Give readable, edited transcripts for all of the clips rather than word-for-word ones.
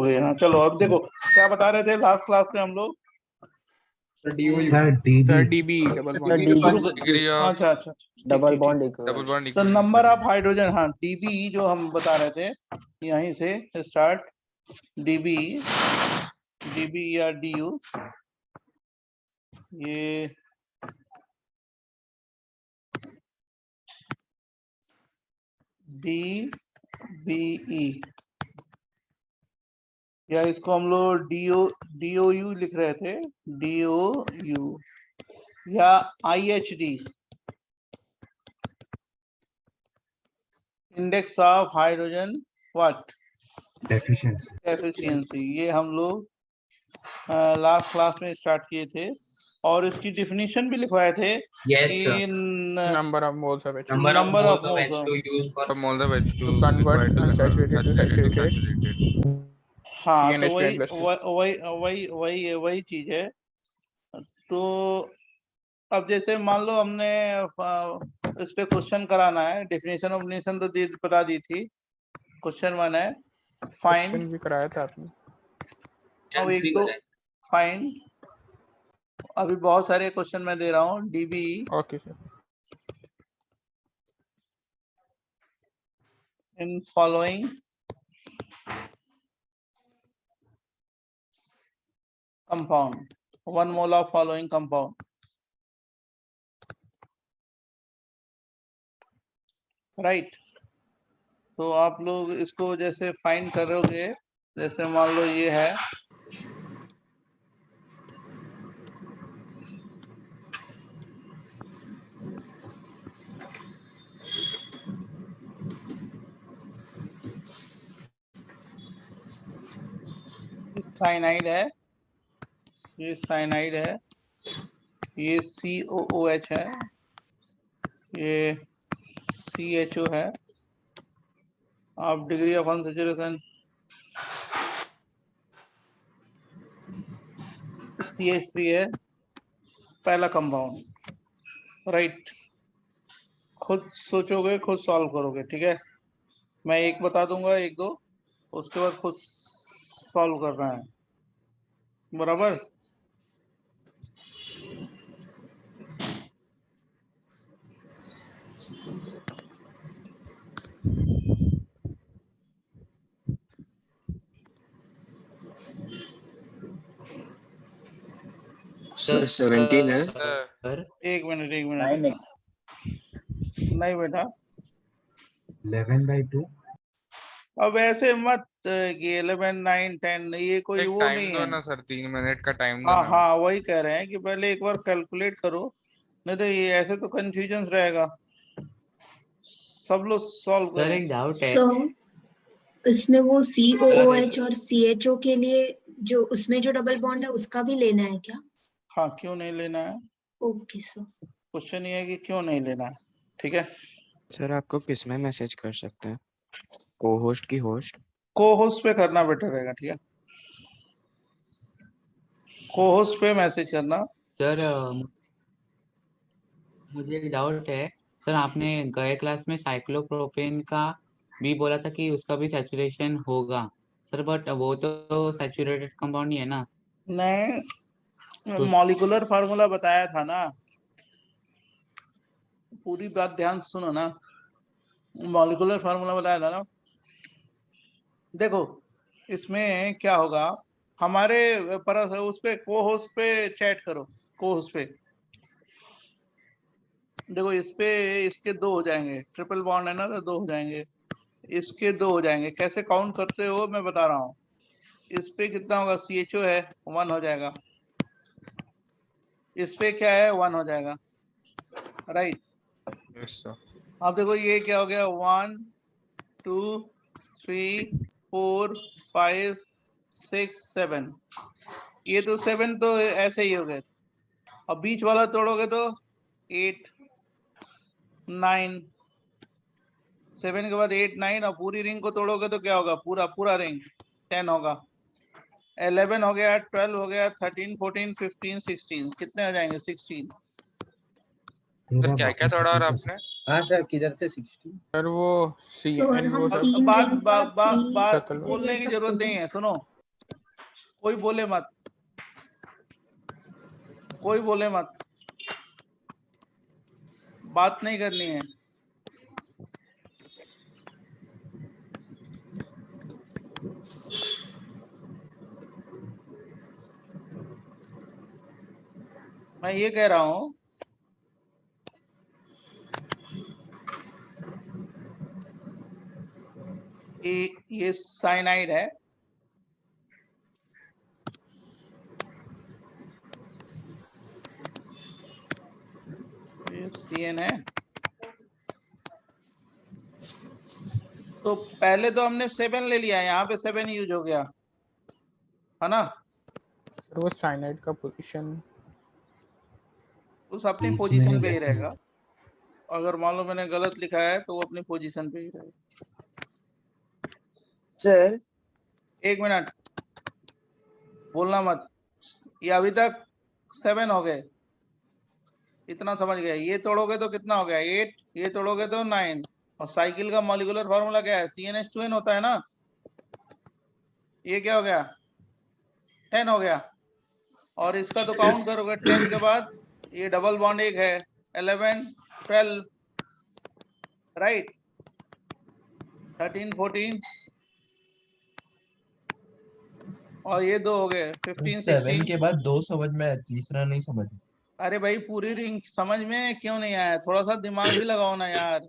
गए। हाँ चलो अब देखो क्या बता रहे थे लास्ट क्लास में हम लोग। डीबी डबल बॉन्ड अच्छा अच्छा डबल बॉन्ड डबल बॉन्ड तो नंबर ऑफ हाइड्रोजन, हाँ डीबी जो हम बता रहे थे यहीं से स्टार्ट, डीबी डीबी या डीयू, ये डी बीई या इसको हम लोग डीओयू लिख रहे थे, डीओयू या IHD, index of hydrogen what deficiency. ये हम लोग लास्ट क्लास में स्टार्ट किए थे और इसकी डिफिनीशन भी लिखवाए थे कि number of moles of number of moles to convert unsaturated to saturated हाँ तो CnH2n+2 वही चीज है। तो अब जैसे मान लो हमने इस पे क्वेश्चन कराना है, डेफिनेशन तो बता दी थी। क्वेश्चन 1 है फाइंड, क्वेश्चन भी कराया था आपने। अब एक दो फाइंड, अभी बहुत सारे क्वेश्चन मैं दे रहा हूँ। DB okay sir. In following compound, 1 mole of following compound, right. तो आप लोग इसको जैसे फाइंड करोगे, जैसे मान लो ये है साइनाइड है, ये साइनाइड है, ये COOH है, ये CHO है। आप डिग्री ऑफ अनसैचुरेशन CH3 है, पहला कंपाउंड, राइट। खुद सोचोगे खुद सॉल्व करोगे, ठीक है। मैं एक बता दूंगा, एक दो, उसके बाद खुद सॉल्व करना है, बराबर। सर 17 है एक मिनट नहीं बेटा, 11/2 अब ऐसे मत कि 11 9 10, ये कोई वो नहीं है ना सर, 3 मिनट का टाइम हाँ हाँ वही कह रहे हैं कि पहले एक बार कैलकुलेट करो, नहीं तो ये ऐसे तो कंफ्यूजन रहेगा। सब लोग सॉल्व सर करें। एक डाउट है सर इसमें वो COOH और CHO के लिए जो उसमें जो डबल बॉन्ड है उसका भी लेना है क्या? हाँ क्यों नहीं लेना है, ओके सर। क्वेश्चन ये है कि क्यों नहीं लेना है, ठीक है। सर आपको किस में मैसेज कर सकते हैं, को होस्ट की होस्ट? को होस्ट पे करना बेटर रहेगा, ठीक है। को होस्ट पे मैसेज करना। सर मुझे एक डाउट है सर, आपने गए क्लास में साइक्लोप्रोपेन का भी बोला था कि उसका भी सैचुरेशन होगा सर, बट वो तो सैचुरेटेड कंपाउंड ही है ना। नहीं, मॉलिक्यूलर फार्मूला बताया था ना, पूरी बात ध्यान से सुनो ना। मॉलिक्यूलर फार्मूला बताया था ना। देखो इसमें क्या होगा, हमारे पर उस पे को होस्ट पे चैट करो, को होस्ट पे देखो, इस पे इसके 2 हो जाएंगे, ट्रिपल बॉन्ड है ना तो 2 हो जाएंगे, इसके 2 हो जाएंगे। कैसे काउंट करते हो मैं बता रहा हूँ। इस पे कितना होगा, CHO है 1 हो जाएगा, इस पे क्या है 1 हो जाएगा, राइट। अब देखो ये क्या हो गया, 1 2 3 4 5 6 7, ये तो 7 तो ऐसे ही हो गए। अब बीच वाला तोड़ोगे तो 8 9, 7 के बाद 8 9, और पूरी रिंग को तोड़ोगे तो क्या होगा, पूरा रिंग 10 होगा। 11 हो गया, 12 हो गया, 13 14 15 16, कितने हो जाएंगे 16। सर क्या क्या तोड़ा और आपने? हाँ सर किधर से 60? सर वो तो CN हम वो सब 3 बात रिंग का 3 बोलने की जरूरत नहीं है, सुनो। कोई बोले मत, कोई बोले मत, बात नहीं करनी है। मैं ये कह रहा हूं कि ये साइनाइड है, ये CN है। तो पहले तो हमने 7 ले लिया, यहाँ पे 7 यूज हो गया है ना। सर वो साइनाइड का पोजीशन उस अपनी पोजीशन पे ही रहेगा। अगर मान लो मैंने गलत लिखा है तो वो अपनी पोजीशन पे ही रहेगा। सर एक मिनट बोलना मत, ये अभी तक 7 हो गए, इतना समझ गया। ये तोड़ोगे तो कितना हो गया 8, ये तोड़ोगे तो 9। और साइकिल का मॉलिक्यूलर फार्मूला क्या है, CnH2n होता है ना। ये क्या हो गया 10 हो गया। और इसका तो काउंट करोगे 10 के बाद, ये डबल बॉन्ड एक है 11 12 राइट 13 14 और ये 2 हो गए 15 7 16। के बाद 2 समझ में आया, तीसरा नहीं समझ। अरे भाई पूरी रिंग समझ में क्यों नहीं आया, थोड़ा सा दिमाग भी लगाओ ना यार,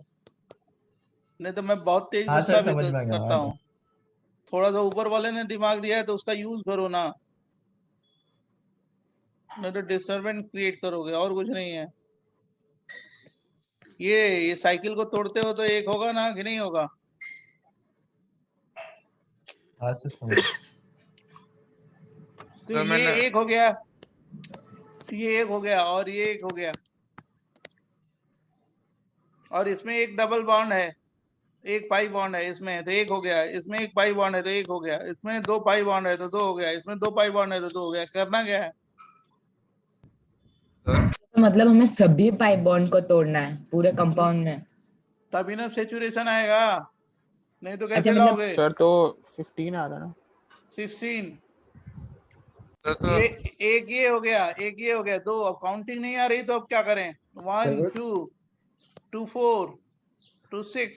नहीं तो मैं बहुत तेज हाँ गुस्सा सर, भी समझ में आ गया। करता हूँ। थोड़ा सा ऊपर वाले ने दिमाग दिया है तो उसका यूज करो ना, नहीं तो डिस्टरबेंस क्रिएट करोगे और कुछ नहीं है। ये साइकिल को तोड़ते हो तो एक होगा ना कि नहीं होगा। हाँ सर, समझ। तो सर ये मैंने एक हो गया, ये एक हो गया और ये एक हो गया। और इसमें एक डबल बॉन्ड है, एक पाई बॉन्ड है इसमें तो एक हो गया, इसमें एक पाई बॉन्ड है तो एक हो गया, इसमें 2 पाई बॉन्ड है तो 2 हो गया, इसमें 2 पाई बॉन्ड है तो 2 हो गया। करना क्या है, तो मतलब हमें सभी पाइप बॉन्ड को तोड़ना है पूरे कंपाउंड में। तभी ना सेचुरेशन आएगा, नहीं तो कैसे अच्छा, मतलब लाओगे। सर तो 15 आ रहा ना 16 सर तो ये एक ये हो गया, एक ये हो गया, 2। अब काउंटिंग नहीं आ रही तो अब क्या करें, 1 2 2 4 2 6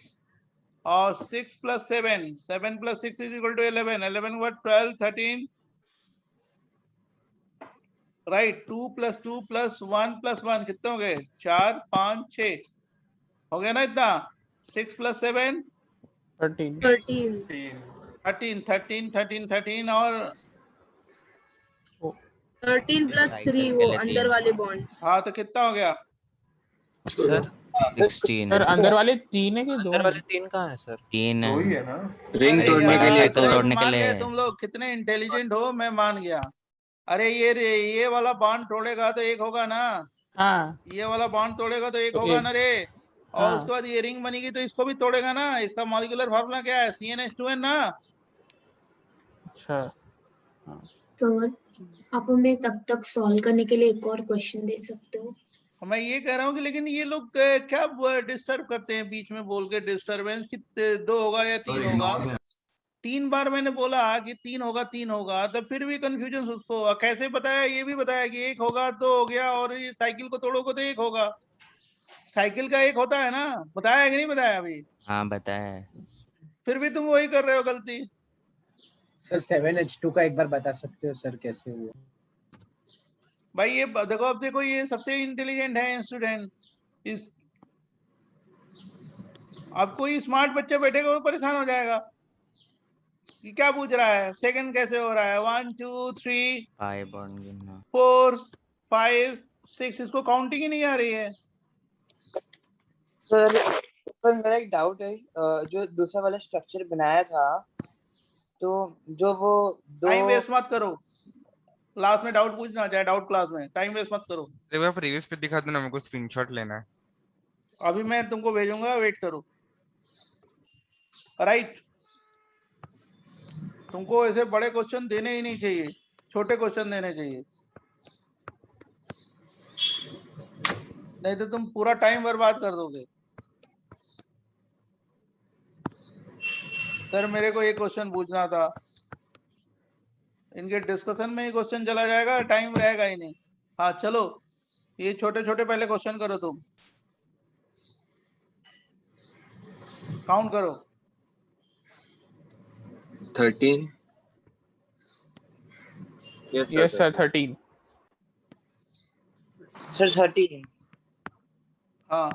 और 6 + 7 7 + 6 = 11 11 what 12 13 राइट 2 + 2 + 1 + 1 कितने हो गए 4 5 6 हो गया ना इतना। 6 + 7 13 13 13 13 13 और 13 + 3 वो अंदर वाले बॉन्ड। हाँ तो कितना हो गया सर 16 सर अंदर वाले 3 है कि 2 अंदर वाले 3 कहाँ है सर? 3 है। रिंग अरे तोड़ने के यार, लिए साइकिल तो तोड़ने के मान लिए। गए तुम लोग कितने इंटेलिजेंट हो, मैं मान गया। अरे ये वाला बॉन्ड तोड़ेगा तो एक होगा ना, हाँ ये वाला बॉन्ड तोड़ेगा तो एक तो होगा एक। ना रे। और हाँ उसके बाद ये रिंग बनेगी तो इसको भी तोड़ेगा ना। इसका मॉलिक्यूलर फार्मूला क्या है CnH2n ना। अच्छा सर आप हमें तब तक सॉल्व करने के लिए एक और क्वेश्चन दे सकते हो। मैं ये कह रहा हूँ कि लेकिन ये लोग क्या डिस्टर्ब करते हैं बीच में बोल के, डिस्टरबेंस कि 2 होगा या 3 होगा। 3 बार मैंने बोला कि 3 होगा 3 होगा, तो फिर भी कंफ्यूजन उसको कैसे बताया, ये भी बताया कि 1 होगा 2 हो गया और ये साइकिल को तोड़ोगे तो 1 होगा। साइकिल का 1 होता है ना, बताया है कि नहीं बताया अभी। हाँ बताया है। फिर भी तुम वही कर रहे हो गलती। सर 7H2 का एक बार बता सकते हो सर कैसे हुआ? भाई ये देखो, अब देखो ये सबसे इंटेलिजेंट है स्टूडेंट। इस अब कोई स्मार्ट बच्चा बैठेगा वो परेशान हो जाएगा कि क्या पूछ रहा है, सेकंड कैसे हो रहा है, 1 2 3 पाई बॉन्ड गिनना। 4 5 6 इसको काउंटिंग ही नहीं आ रही है। सर मेरा एक डाउट है, जो दूसरा वाला स्ट्रक्चर बनाया था तो जो वो टाइम वेस्ट मत करो, क्लास में डाउट पूछना, चाहे डाउट क्लास में, टाइम वेस्ट मत करो। एक बार प्रीवियस पे दिखा देना, मेरे को स्क्रीनशॉट लेना है। अभी मैं तुमको भेजूंगा, वेट करो। राइट तुमको ऐसे बड़े क्वेश्चन देने ही नहीं चाहिए, छोटे क्वेश्चन देने चाहिए, नहीं तो तुम पूरा टाइम बर्बाद कर दोगे। सर मेरे को एक क्वेश्चन पूछना था, इनके डिस्कशन में ही क्वेश्चन चला जाएगा, टाइम रहेगा ही नहीं। हाँ चलो, ये छोटे छोटे पहले क्वेश्चन करो, तुम काउंट करो। 13. Yes, sir. 13. सर 13। हाँ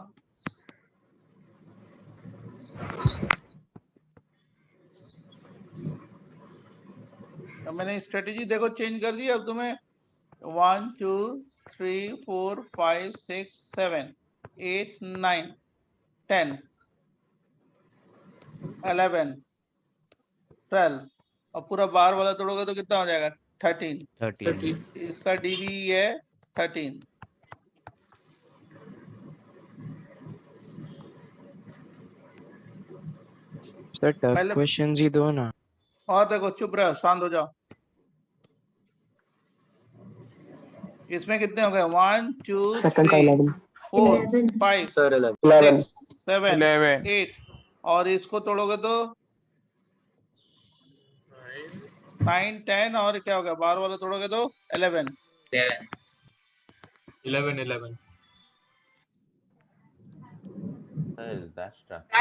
अब मैंने स्ट्रेटेजी देखो चेंज कर दी। अब तुम्हें 1 2 3 4 5 6 7 8 9 10 11 12 और पूरा बार वाला तोड़ोगे तो कितना हो जाएगा? 13। 13। इसका डीबी है 13। सर टफ पहले क्वेश्चंस ही दो ना। और देखो, चुप रहो, शांत हो जाओ। इसमें कितने हो गए? 1 2 3 4 5 6 7 11. 8 और इसको तोड़ोगे तो 9 10 और क्या हो गया? बार वाला तोड़ोगे तो 11। 11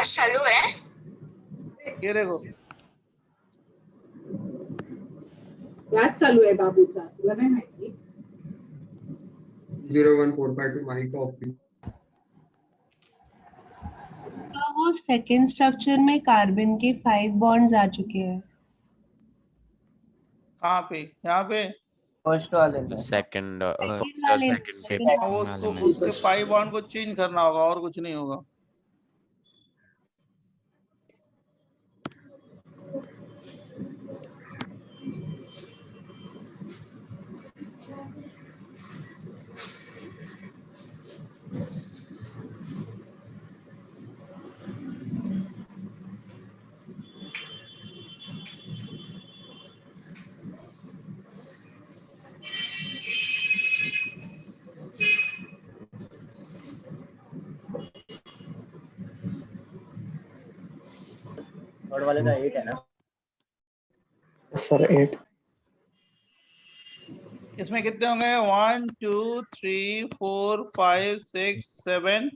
चालू है। ये देखो, क्लास चालू आहे बाबूचा, तुला काय माहिती? 01452 माही कॉपी। वो सेकेंड स्ट्रक्चर में कार्बन के 5 बॉन्ड्स आ चुके हैं। कहाँ पे? यहाँ पे फर्स्ट वाले में। सेकंड वाले में। हाँ, वो उसके 5 बॉन्ड को चेंज करना होगा और कुछ नहीं होगा। थर्ड वाले का 8 है ना? सर 8. इसमें कितने होंगे? 1 2 3 4 5 6 7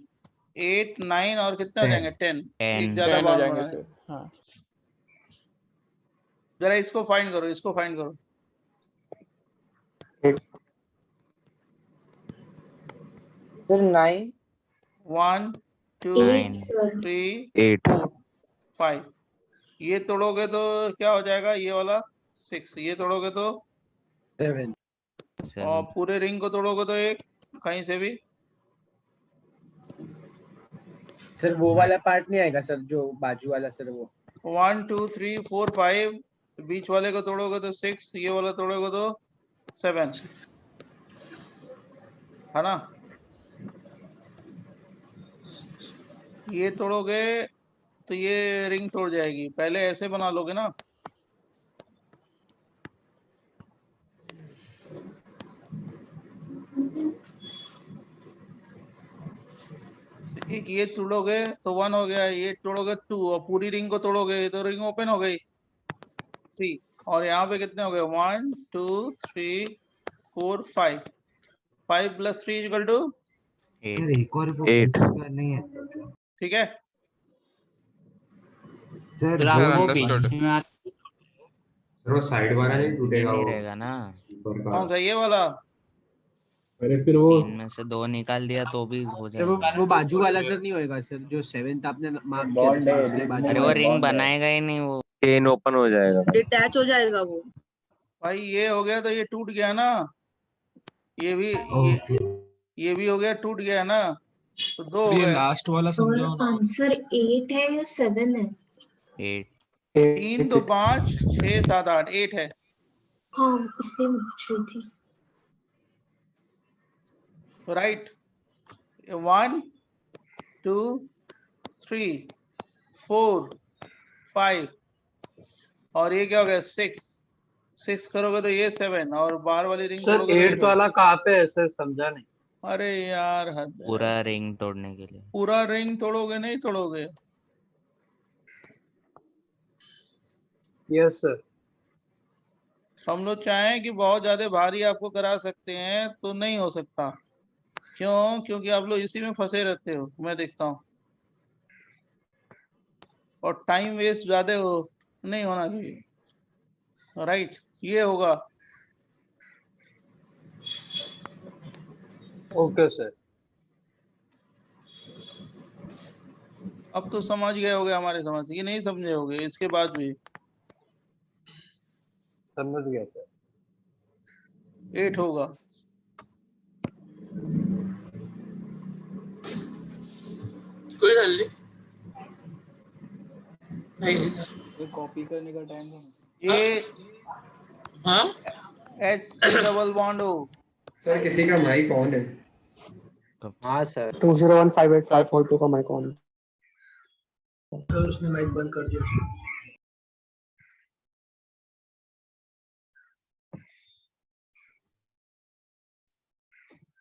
8 9 और कितने हो जाएंगे? 10। एक ज्यादा 10 हो बॉन्ड जाएंगे बना है। सर। हाँ जरा इसको फाइंड करो, इसको फाइंड करो। Sir 9 1 2 8 sir 3 8. 4 5 ये तोड़ोगे तो क्या हो जाएगा? ये वाला 6। ये तोड़ोगे तो 7 और पूरे रिंग को तोड़ोगे तो एक कहीं से भी। सर वो वाला पार्ट नहीं आएगा सर, जो बाजू वाला सर वो 1 2 3 4 5 बीच वाले को तोड़ोगे तो 6। ये वाला तोड़ोगे तो 7, है ना? ये तोड़ोगे तो ये रिंग तोड़ जाएगी। पहले ऐसे बना लोगे ना। एक ये तोड़ोगे तो 1 हो गया, ये तोड़ोगे 2 और पूरी रिंग को तोड़ोगे तो रिंग ओपन हो गई 3। और यहाँ पे कितने हो गए? 1 2 3 4 5 5 + 3 = सर एक और 8. नहीं है ठीक है। सर तो आपको understood. बीच में वो साइड वाला नहीं टूटेगा नहीं वो रहेगा ना। ऊपर का। कौन सा? ये वाला? अरे फिर वो 3 में से 2 निकाल दिया तो भी हो सर वो जाएगा। बाजू वाला सर नहीं होएगा सर, जो 7th आपने मार्क किया था सर, उसके बाजू अरे वो वाला। रिंग बनाएगा ही नहीं वो। चेन ओपन हो जाएगा। डिटैच हो जाएगा वो। भाई ये हो गया तो ये टूट गया ना। ये भी ओके ये भी हो गया, टूट गया ना। तो 2 हो ये गए। लास्ट वाला और समझाओ ना। आंसर 8 है या 7 है? 8 3 2 5 6 7 8 8 है। हाँ इसलिए मैं पूछ रही थी। राइट। 1 2 3 4 5 और ये क्या हो गया? 6 करोगे तो ये 7 और बाहर वाली रिंग सर तोड़ोगे 8 वाला कहाँ पे है सर, समझा नहीं। अरे यार हद है। पूरा रिंग तोड़ने के लिए। पूरा रिंग तोड़ोगे नहीं तोड़ोगे? Yes sir. हम लोग चाहें कि बहुत ज्यादा भारी आपको करा सकते हैं तो नहीं हो सकता। क्यों? क्योंकि आप लोग इसी में फंसे रहते हो, मैं देखता हूँ, और टाइम वेस्ट ज्यादा नहीं होना चाहिए। राइट, ये होगा। Okay sir. अब तो समझ गए होगे हमारे समझ, ये नहीं समझे होगे इसके बाद भी। समझ गया सर। 8 होगा। कोई गल नहीं। ये कॉपी करने का टाइम था। ये हाँ HC डबल बॉन्ड हो। सर किसी का माइक ऑन है। हाँ सर 2015854 का माइक ऑन। तो उसने माइक बंद कर दिया।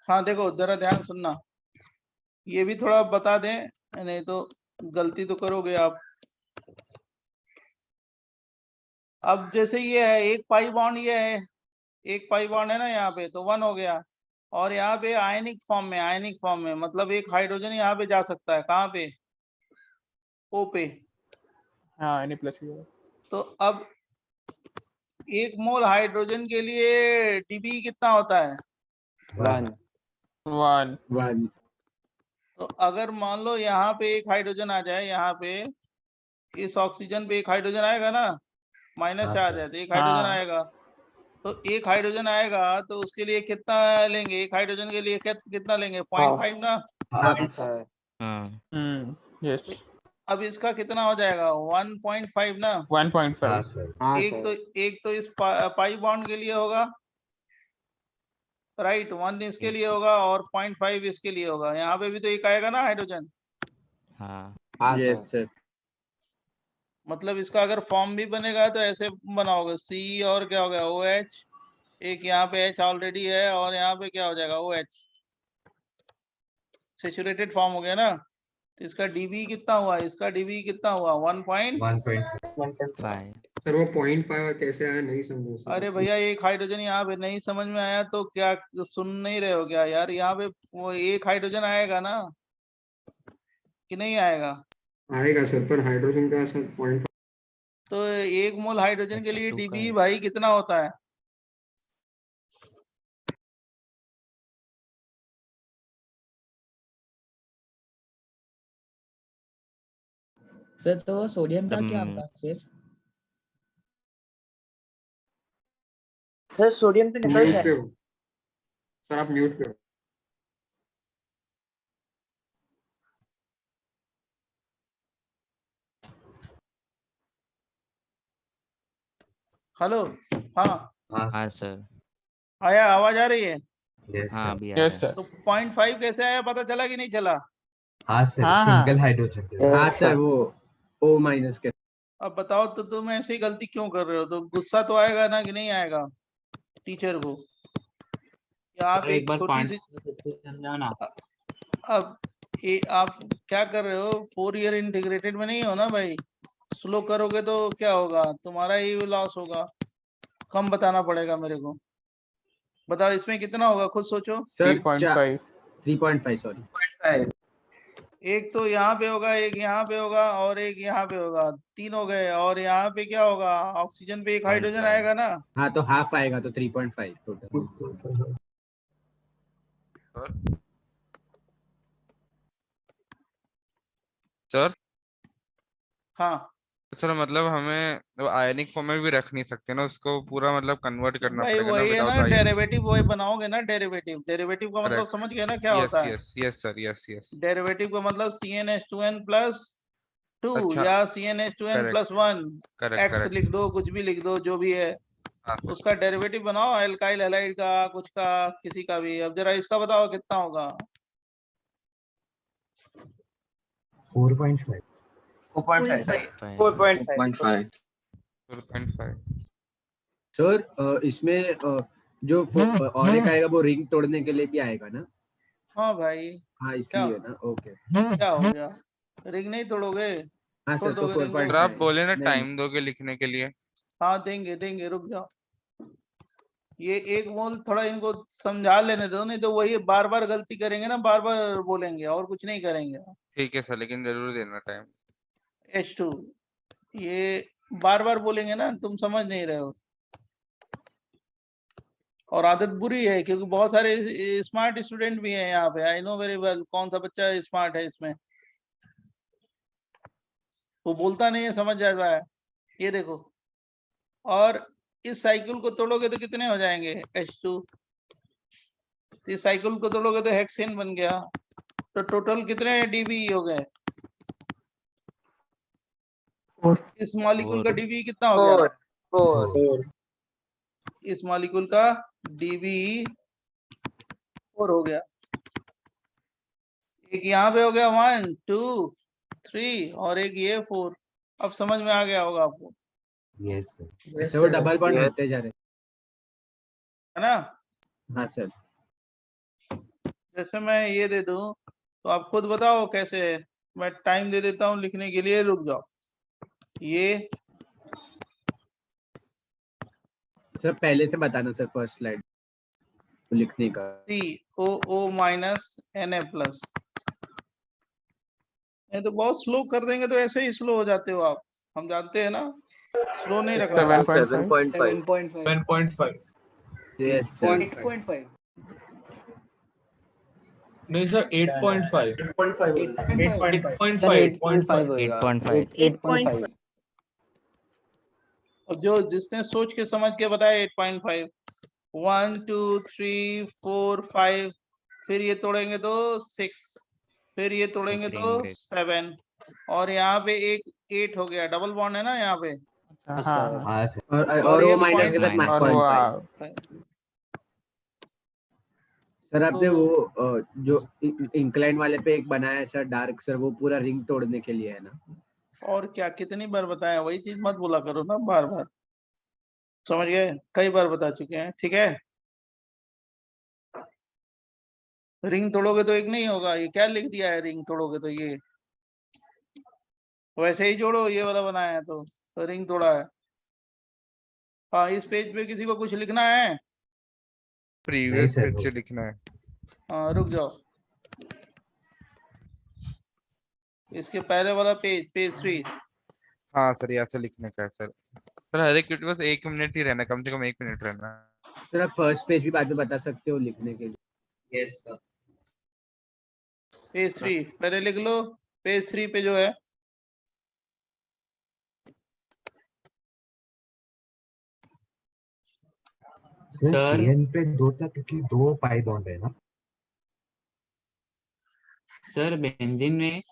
हाँ देखो जरा ध्यान सुनना, ये भी थोड़ा बता दें, नहीं तो गलती तो करोगे आप। अब जैसे ये है एक पाई बॉन्ड, ये है एक पाई बॉन्ड है ना यहाँ पे, तो 1 हो गया। और यहाँ पे आयनिक फॉर्म में, आयनिक फॉर्म में मतलब एक हाइड्रोजन यहाँ पे जा सकता है, कहाँ पे? O पे। हाँ प्लस। तो अब 1 मोल हाइड्रोजन के लिए डीबी कितना होता है? 1 तो अगर मान लो यहाँ पे एक हाइड्रोजन आ जाए, यहाँ पे इस ऑक्सीजन पे एक हाइड्रोजन आएगा ना, माइनस चार्ज है तो एक हाइड्रोजन आएगा। तो एक हाइड्रोजन आएगा तो उसके लिए कितना लेंगे? एक हाइड्रोजन के लिए कितना लेंगे? 0.5 ना। यस। अब इसका कितना हो जाएगा? 1.5 ना। 1.5। एक तो इस पाई बॉन्ड के लिए होगा, राइट, 1 इसके लिए होगा और 0.5 इसके लिए होगा। यहाँ पे भी तो एक आएगा ना हाइड्रोजन। Yes sir. मतलब इसका अगर फॉर्म भी बनेगा तो ऐसे बनाओगे, C और क्या हो गया OH, एक यहाँ पे H ऑलरेडी है और यहाँ पे क्या हो जाएगा OH, सैचुरेटेड फॉर्म हो गया ना। तो इसका डीबी कितना हुआ? इसका डीबी कितना हुआ? 1.5। सर वो 0.5 कैसे आया नहीं समझा सर। अरे भैया एक हाइड्रोजन यहाँ पे नहीं समझ में आया तो क्या सुन नहीं रहे हो क्या यार? यहाँ पे वो एक हाइड्रोजन आएगा ना कि नहीं आएगा? आएगा सर, पर हाइड्रोजन का सर 0.5। तो 1 मोल हाइड्रोजन के लिए डीबी भाई कितना होता है? सर तो सोडियम का क्या होगा फिर? सर सोडियम तो निकल म्यूट पे जाए। हो सर, आप म्यूट पे हो। हेलो। हाँ हाँ सर। आया, आवाज आ रही है? हाँ अभी आ यस रहा है। सर। तो 0.5 कैसे आया, पता चला कि नहीं चला? हाँ सर हाँ, सिंगल हाँ। हाइड्रोजन। हाँ सर वो O माइनस के। अब बताओ तो तुम ऐसे ही गलती क्यों कर रहे हो? तो गुस्सा तो आएगा ना कि नहीं आएगा टीचर को? या आप एक एक बार छोटी सी, समझाओ ना। अब आप क्या कर रहे हो? 4 ईयर इंटीग्रेटेड में नहीं हो ना भाई। स्लो करोगे तो क्या होगा? तुम्हारा ही लॉस होगा। कम बताना पड़ेगा मेरे को। बताओ इसमें कितना होगा, खुद सोचो। सर 3.5। 3.5 सॉरी। एक तो यहाँ पे होगा, एक यहाँ पे होगा और एक यहाँ पे होगा, 3 हो गए। और यहाँ पे क्या होगा? ऑक्सीजन पे एक हाइड्रोजन आएगा ना। हाँ तो हाफ आएगा तो 3.5 टोटल। सर हाँ सर मतलब हमें आयनिक फॉर्म में भी रख नहीं सकते ना उसको, पूरा मतलब कन्वर्ट करना भाई पड़ेगा ना वही है ना, विदाउट आयन। डेरिवेटिव वही बनाओगे ना। डेरिवेटिव, डेरिवेटिव का मतलब करेक्ट। समझ गए ना क्या यस होता है? Yes yes sir, yes yes. Derivative का मतलब CnH2n प्लस 2 अच्छा। या CnH2n correct plus 1, correct x correct. लिख दो, कुछ भी लिख दो, जो भी है हाँ सर। उसका डेरिवेटिव बनाओ, एल्काइल हैलाइड का, कुछ का, किसी का भी। अब जरा इसका बताओ कितना होगा? 4.5। 4.5। 4.5। सर इसमें जो और एक आएगा वो रिंग तोड़ने के लिए भी आएगा ना? हाँ भाई। हाँ क्या इसलिए ना। ओके। क्या हो गया? रिंग नहीं तोड़ोगे? हाँ छोड़ सर तो दोगे रिंग को? 4.5। सर आप बोले ना नहीं, टाइम दोगे लिखने के लिए। हाँ देंगे देंगे, रुक जाओ। ये एक मोल थोड़ा इनको समझा लेने दो, नहीं तो वही बार बार गलती करेंगे ना, बार बार बोलेंगे और कुछ नहीं करेंगे। ठीक है सर, लेकिन जरूर देना टाइम। H2 ये बार बार बोलेंगे ना, तुम समझ नहीं रहे हो। और आदत बुरी है क्योंकि बहुत सारे स्मार्ट स्टूडेंट भी हैं यहाँ पे। आई नो वेरी वेल कौन सा बच्चा स्मार्ट है इसमें, वो बोलता नहीं है, समझ जाता है। ये देखो, और इस साइकिल को तोड़ोगे तो कितने हो जाएंगे H2, इस साइकिल को तोड़ोगे तो हेक्सेन बन गया। तो टोटल कितने डीबी हो गए? इस मॉलिक्यूल का डीबी कितना हो गया? 4 इस मॉलिक्यूल का डीबी 4 हो गया। एक यहाँ पे हो गया 1 2 3 और एक ये 4। अब समझ में आ गया होगा आपको, यस सर। ऐसे वो डबल बॉन्ड हटते जा रहे है ना? हाँ सर। जैसे मैं ये दे दूं तो आप खुद बताओ कैसे है। मैं टाइम दे देता हूँ लिखने के लिए, रुक जाओ। ये सर पहले से बताना सर, फर्स्ट स्लाइड लिखने का। COO minus Na plus. नहीं तो बहुत स्लो कर देंगे तो ऐसे ही स्लो हो जाते हो आप, हम जानते हैं ना, स्लो नहीं रखना। 7.5 7.5 यस सर। 8.5 नहीं सर 8.5 8.5 और जो जिसने सोच के समझ के बताया 8.5। 1 2 3 4 5, फिर ये तोड़ेंगे तो 6, फिर ये तोड़ेंगे तो 7, और यहाँ पे एक 8 हो गया। डबल बॉन्ड है ना यहाँ पे, हाँ हाँ सर। और ये वो माइनस के साथ और वो 0.5 सर। आपने वो जो इंक्लाइन वाले पे एक बनाया है सर डार्क सर, वो पूरा रिंग तोड़ने के लिए है ना? और क्या, कितनी बार बताया, वही चीज मत बोला करो ना बार बार, समझ गए? कई बार बता चुके हैं, ठीक है? रिंग तोड़ोगे तो एक नहीं होगा। ये क्या लिख दिया है, रिंग तोड़ोगे तो ये वैसे ही जोड़ो, ये वाला बनाया है तो रिंग तोड़ा है। हाँ, इस पेज पे किसी को कुछ लिखना है? प्रीवियस सर, पेज से लिखना है। हाँ रुक जाओ, इसके पहले वाला पेज, पेज 3। हाँ सर, यहाँ से लिखने का है सर। सर हर एक बस 1 मिनट ही रहना, कम से कम 1 मिनट रहना। सर आप फर्स्ट पेज भी बाद में बता सकते हो लिखने के लिए। Yes sir. पेज 3 पहले लिख लो। पेज 3 पे जो है सर सर CN पे 2 था क्योंकि 2 पाई बॉन्ड है ना। सर बेंजीन में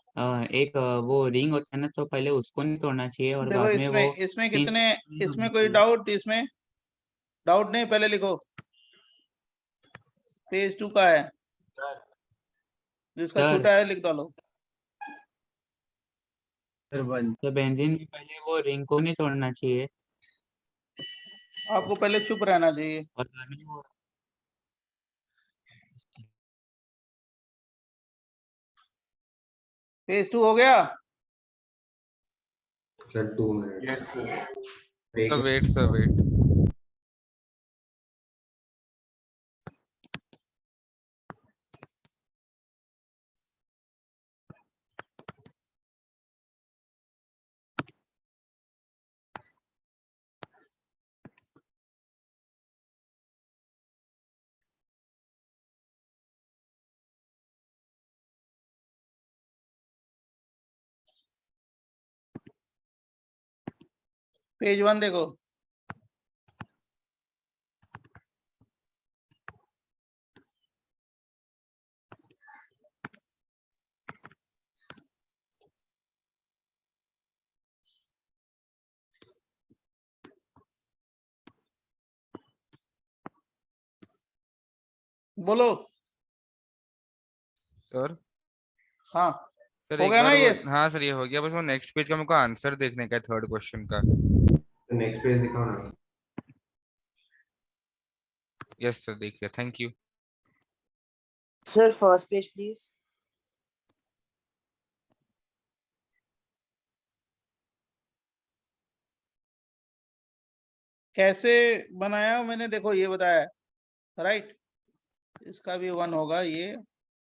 एक वो रिंग होता है ना, तो पहले उसको नहीं तोड़ना चाहिए और देखो, बाद में वो इसमें तीन कितने, इसमें कोई डाउट, इसमें डाउट नहीं, पहले लिखो। पेज 2 का है, जिसका सर छोटा है लिख डालो। सर 1 तो बेंजीन में पहले वो रिंग को नहीं तोड़ना चाहिए आपको पहले चुप रहना चाहिए। और बाद में वो पेज 2 हो गया? Sir 2 minute. Yes sir. Sir wait sir wait. Page 1 देखो। बोलो। सर हाँ सर हो एक गया ना बार वो, ये? हाँ सर ये हो गया, बस वो नेक्स्ट पेज का मेरे को आंसर देखने का है, थर्ड क्वेश्चन का। नेक्स्ट पेज दिखाओ ना। यस सर, देख लिया, thank you. Sir first page please. कैसे बनाया मैंने, देखो ये बताया, राइट। इसका भी 1 होगा ये,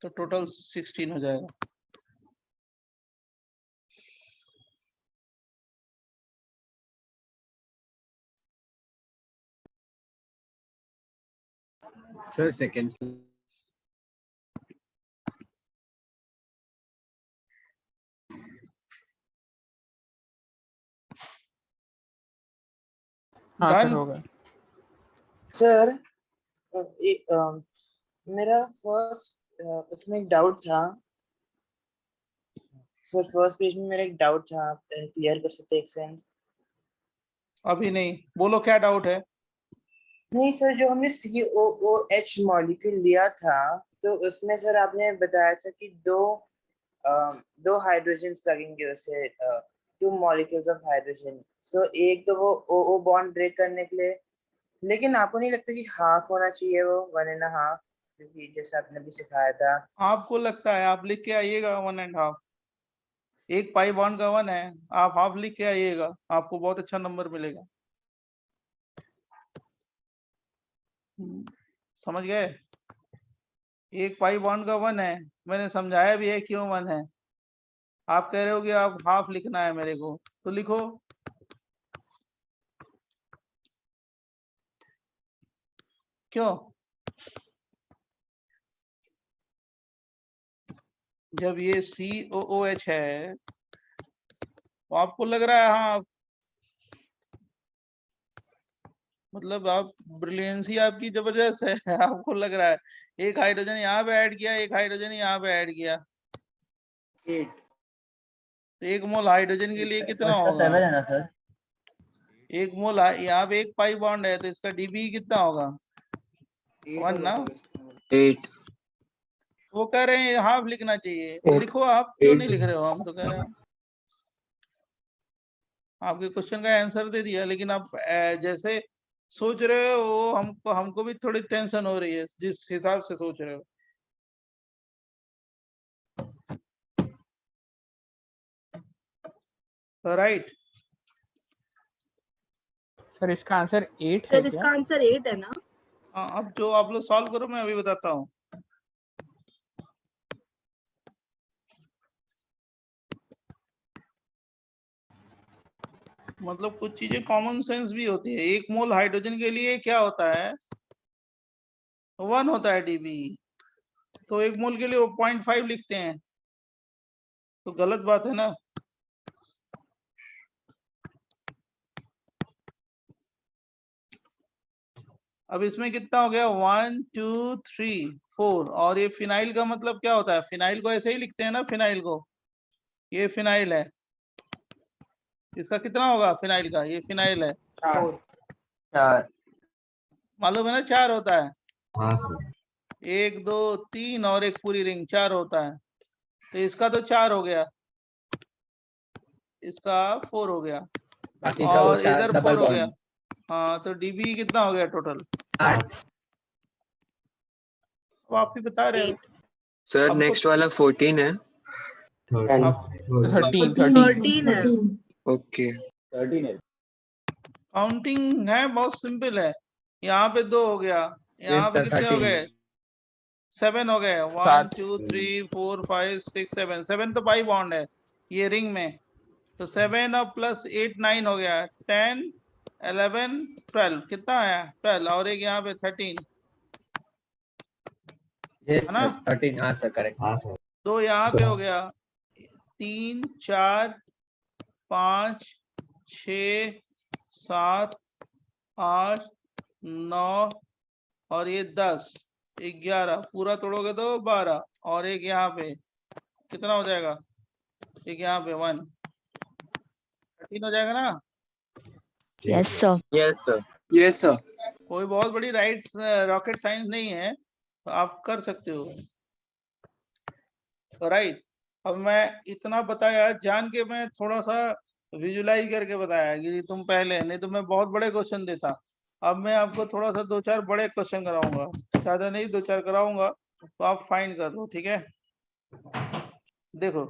तो टोटल 16 हो जाएगा। सर सेकंड हाँ सर Done? हो गया। सर मेरा फर्स्ट उसमें एक डाउट था सर, फर्स्ट पेज में मेरा एक डाउट था, आप क्लियर कर सकते हैं एक सेकंड? अभी नहीं, बोलो क्या डाउट है। नहीं सर, जो हमने COOH मॉलिक्यूल लिया था, तो उसमें सर आपने बताया था कि दो हाइड्रोजन्स लगेंगे उसे, 2 मॉलिक्यूल्स ऑफ हाइड्रोजन। सो एक तो वो OO बॉन्ड ब्रेक करने के लिए, लेकिन आपको नहीं लगता कि हाफ होना चाहिए वो, 1.5, क्योंकि जैसे आपने भी सिखाया था। आपको लगता है, आप लिख के आइएगा 1.5, एक पाई बॉन्ड का 1 है, आप हाफ लिख के आइएगा, आपको बहुत अच्छा नंबर मिलेगा। समझ गए? एक पाई बॉन्ड का 1 है, मैंने समझाया भी है क्यों 1 है। आप कह रहे हो कि आप हाफ लिखना है मेरे को, तो लिखो। क्यों? जब ये COOH है तो आपको लग रहा है हाँ, मतलब आप ब्रिलियंसी आपकी जबरदस्त है। आपको लग रहा है एक हाइड्रोजन यहाँ पे ऐड किया, एक हाइड्रोजन यहाँ पे ऐड किया, 8 तो 1 मोल हाइड्रोजन के लिए कितना होगा? 7 है ना सर? 1 मोल यहाँ पे एक पाई बॉन्ड है, तो इसका DB कितना होगा? 1 ना। 8 वो कह रहे हैं हाफ लिखना चाहिए, तो लिखो आप, क्यों नहीं लिख रहे हो? हम तो कह रहे हैं आपके क्वेश्चन का आंसर दे दिया, लेकिन आप जैसे सोच रहे हो वो हमको भी थोड़ी टेंशन हो रही है जिस हिसाब से सोच रहे हो। राइट। सर इसका आंसर 8 है सर क्या? इसका आंसर 8 है ना? हाँ, अब जो आप लोग सॉल्व करो, मैं अभी बताता हूँ। मतलब कुछ चीजें कॉमन सेंस भी होती है। 1 मोल हाइड्रोजन के लिए क्या होता है? 1 होता है DB, तो 1 मोल के लिए वो 0.5 लिखते हैं, तो गलत बात है ना। अब इसमें कितना हो गया? 1 2 3 4, और ये फिनाइल का मतलब क्या होता है? फिनाइल को ऐसे ही लिखते हैं ना, फिनाइल को, ये फिनाइल है, इसका कितना होगा फिनाइल का? ये फिनाइल है, 4 मालूम है ना, 4 होता है। हाँ सर। 1 2 3 और एक पूरी रिंग, 4 होता है। तो इसका तो 4 हो गया, इसका 4 हो गया, बाकी का वो और इधर 4 डबल हो गया। बॉन्ड। हाँ, तो DB कितना हो गया टोटल? 8। तो आप ही बता रहे हो। सर हमको नेक्स्ट वाला 14 है। आप 13 है। ओके 13 है। काउंटिंग है, बहुत सिंपल है। यहाँ पे 2 हो गया, यहाँ पे सर कितने हो 13। गए? 7 हो गए। 1 सात। 2 3 4 5 6 7, 7 तो पाई बॉन्ड है ये रिंग में, तो 7 और प्लस 8 9 हो गया, 10 11 12, कितना आया? 12, और एक यहाँ पे 13 यस है ना। सर 13। हाँ सर करेक्ट। हाँ सर। 2 यहाँ पे हो गया, 3 4 5 6 7 8 9 और ये 10 11, पूरा तोड़ोगे तो 12, और एक यहाँ पे कितना हो जाएगा? एक यहाँ पे 1, 13 हो जाएगा ना। Yes sir. Yes sir. Yes sir. कोई बहुत बड़ी रॉकेट साइंस नहीं है, तो आप कर सकते हो। राइट। अब मैं इतना बताया जान के, मैं थोड़ा सा विजुलाइज करके बताया कि तुम पहले, नहीं तो मैं बहुत बड़े क्वेश्चन देता। अब मैं आपको थोड़ा सा 2 4 बड़े क्वेश्चन कराऊंगा, ज्यादा नहीं, 2 4 कराऊंगा, तो आप फाइंड कर लो, ठीक है। देखो,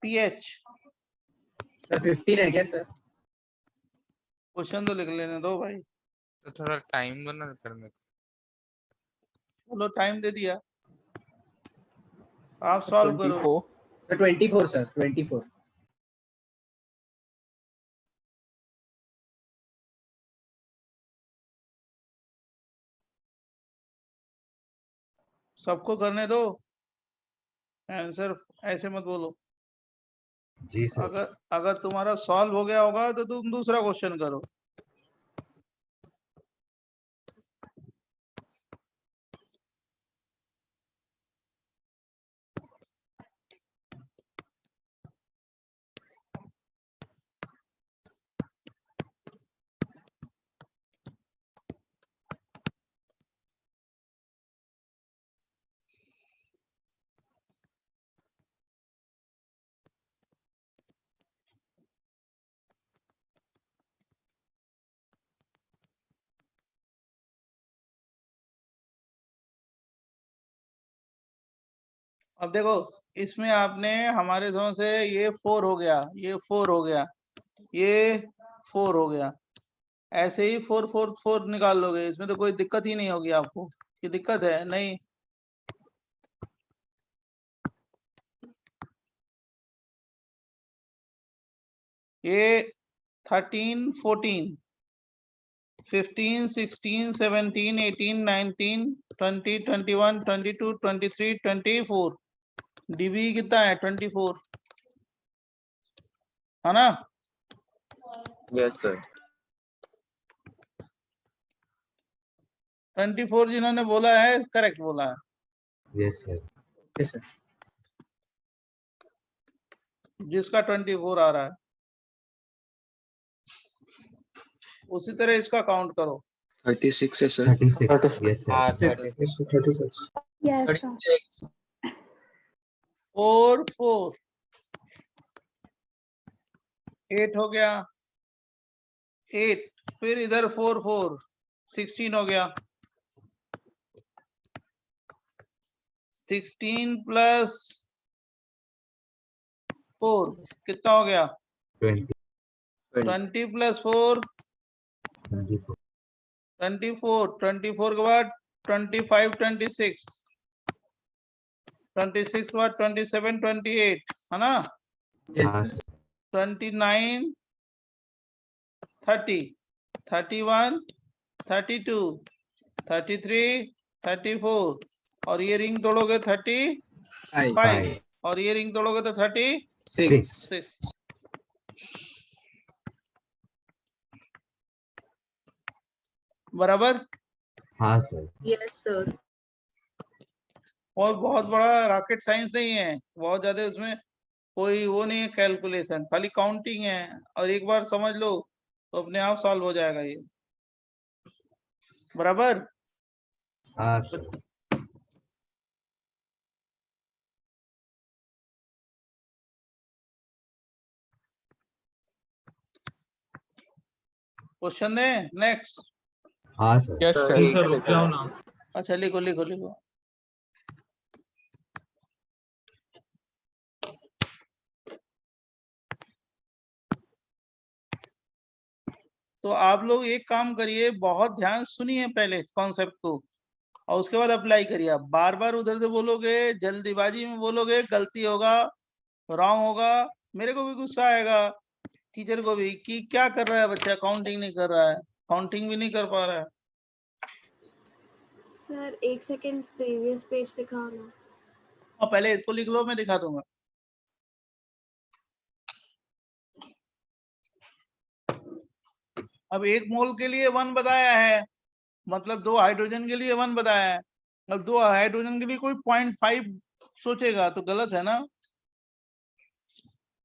पीएच। सर 15 है क्या सर? क्वेश्चन तो लिख लेने दो भाई। तो थोड़ा टाइम दो ना करने को। चलो टाइम दे दिया, आप सॉल्व करो। 24 सर 24 सर 24। सबको करने दो, आंसर ऐसे मत बोलो। जी सर। अगर अगर तुम्हारा सॉल्व हो गया होगा तो तुम दूसरा क्वेश्चन करो। अब देखो, इसमें आपने हमारे समझ से ये 4 हो गया, ये 4 हो गया, ये 4 हो गया, ऐसे ही 4 4 4 निकाल लोगे। इसमें तो कोई दिक्कत ही नहीं होगी आपको। कि दिक्कत है? नहीं। ये 13 14 15 16 17 18 19 20 21 22 23 24 डीबी कितना है? 24 है ना? Yes sir. 24 जिन्होंने बोला है करेक्ट बोला है। Yes sir. Yes sir. जिसका 24 आ रहा है उसी तरह इसका काउंट करो। 36 है सर। 36 यस हाँ सर। 36। Yes sir. 4 4 8 हो गया, 8 फिर इधर 4 4 16 हो गया, 16 प्लस 4 कितना हो गया? 20 20 प्लस 4 24 24 24 के बाद 25 26 26 के बाद 27 28 है ना? हाँ सर। 29 30 31 32 33 34 और ये रिंग तोड़ोगे 35 और ये रिंग तोड़ोगे तो 36 बराबर। हाँ सर। Yes sir. और बहुत बड़ा रॉकेट साइंस नहीं है, बहुत ज्यादा उसमें कोई वो नहीं है कैलकुलेशन, खाली काउंटिंग है। और एक बार समझ लो तो अपने आप सॉल्व हो जाएगा ये। बराबर। हाँ सर। क्वेश्चन दे नेक्स्ट। हाँ सर। Yes sir. नहीं सर रुक जाओ ना। अच्छा लिखो लिखो लिखो। तो आप लोग एक काम करिए, बहुत ध्यान सुनिए पहले कॉन्सेप्ट को और उसके बाद अप्लाई करिए। आप बार बार उधर से बोलोगे, जल्दीबाजी में बोलोगे, गलती होगा, रॉन्ग होगा, मेरे को भी गुस्सा आएगा, टीचर को भी, कि क्या कर रहा है बच्चा, काउंटिंग नहीं कर रहा है, काउंटिंग भी नहीं कर पा रहा है। सर 1 सेकंड प्रीवियस पेज दिखाओ ना। और पहले इसको लिख लो, मैं दिखा दूंगा। अब 1 मोल के लिए 1 बताया है, मतलब 2 हाइड्रोजन के लिए 1 बताया है। अब 2 हाइड्रोजन के लिए कोई 0.5 सोचेगा तो गलत है ना।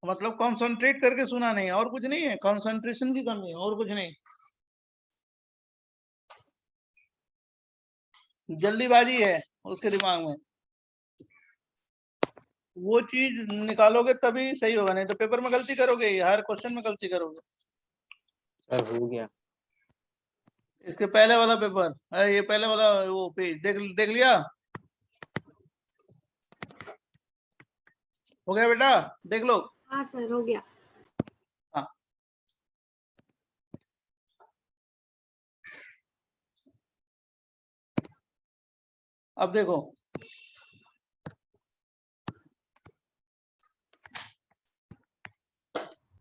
मतलब कंसंट्रेट करके सुना नहीं, और कुछ नहीं है, कंसंट्रेशन की कमी है, और कुछ नहीं। जल्दीबाजी है उसके दिमाग में, वो चीज निकालोगे तभी सही होगा, नहीं तो पेपर में गलती करोगे, हर क्वेश्चन में गलती करोगे। सर हो गया। इसके पहले वाला पेपर है, ये पहले वाला वो पेज देख लिया? हो गया बेटा, देख लो। हाँ सर हो गया। हाँ अब देखो,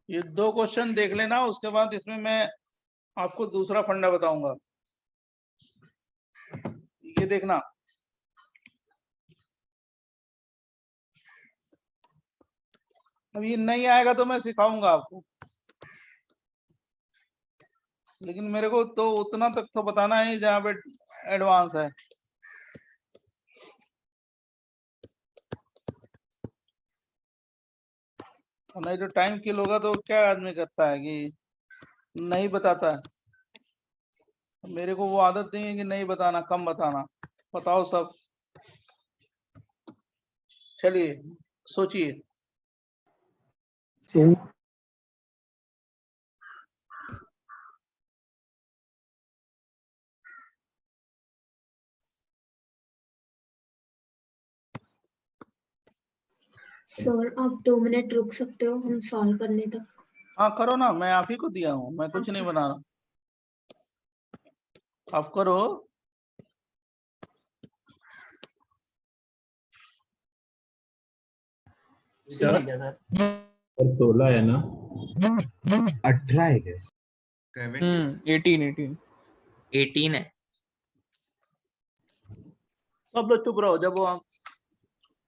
ये 2 क्वेश्चन देख लेना, उसके बाद इसमें मैं आपको दूसरा फंडा बताऊंगा। ये देखना, अब ये नहीं आएगा तो मैं सिखाऊंगा आपको, लेकिन मेरे को तो उतना तक तो बताना है जहाँ पे एडवांस है। नहीं तो टाइम किल होगा तो क्या आदमी करता है कि नहीं बताता है। मेरे को वो आदत नहीं है कि नहीं बताना, कम बताना, बताओ सब। चलिए सोचिए। सर आप 2 मिनट रुक सकते हो हम सॉल्व करने तक? हाँ करो ना, मैं आप ही को दिया हूँ, मैं कुछ नहीं बना रहा, आप करो। सर 16 है ना? 18 है गैस। 18 18 है। सब लोग चुप रहो। जब वो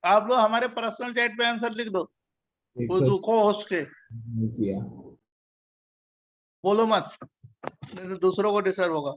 आप लोग हमारे पर्सनल चैट पे आंसर लिख दो, को होस्ट के, किया। बोलो मत, नहीं तो दूसरों को डिस्टर्ब होगा।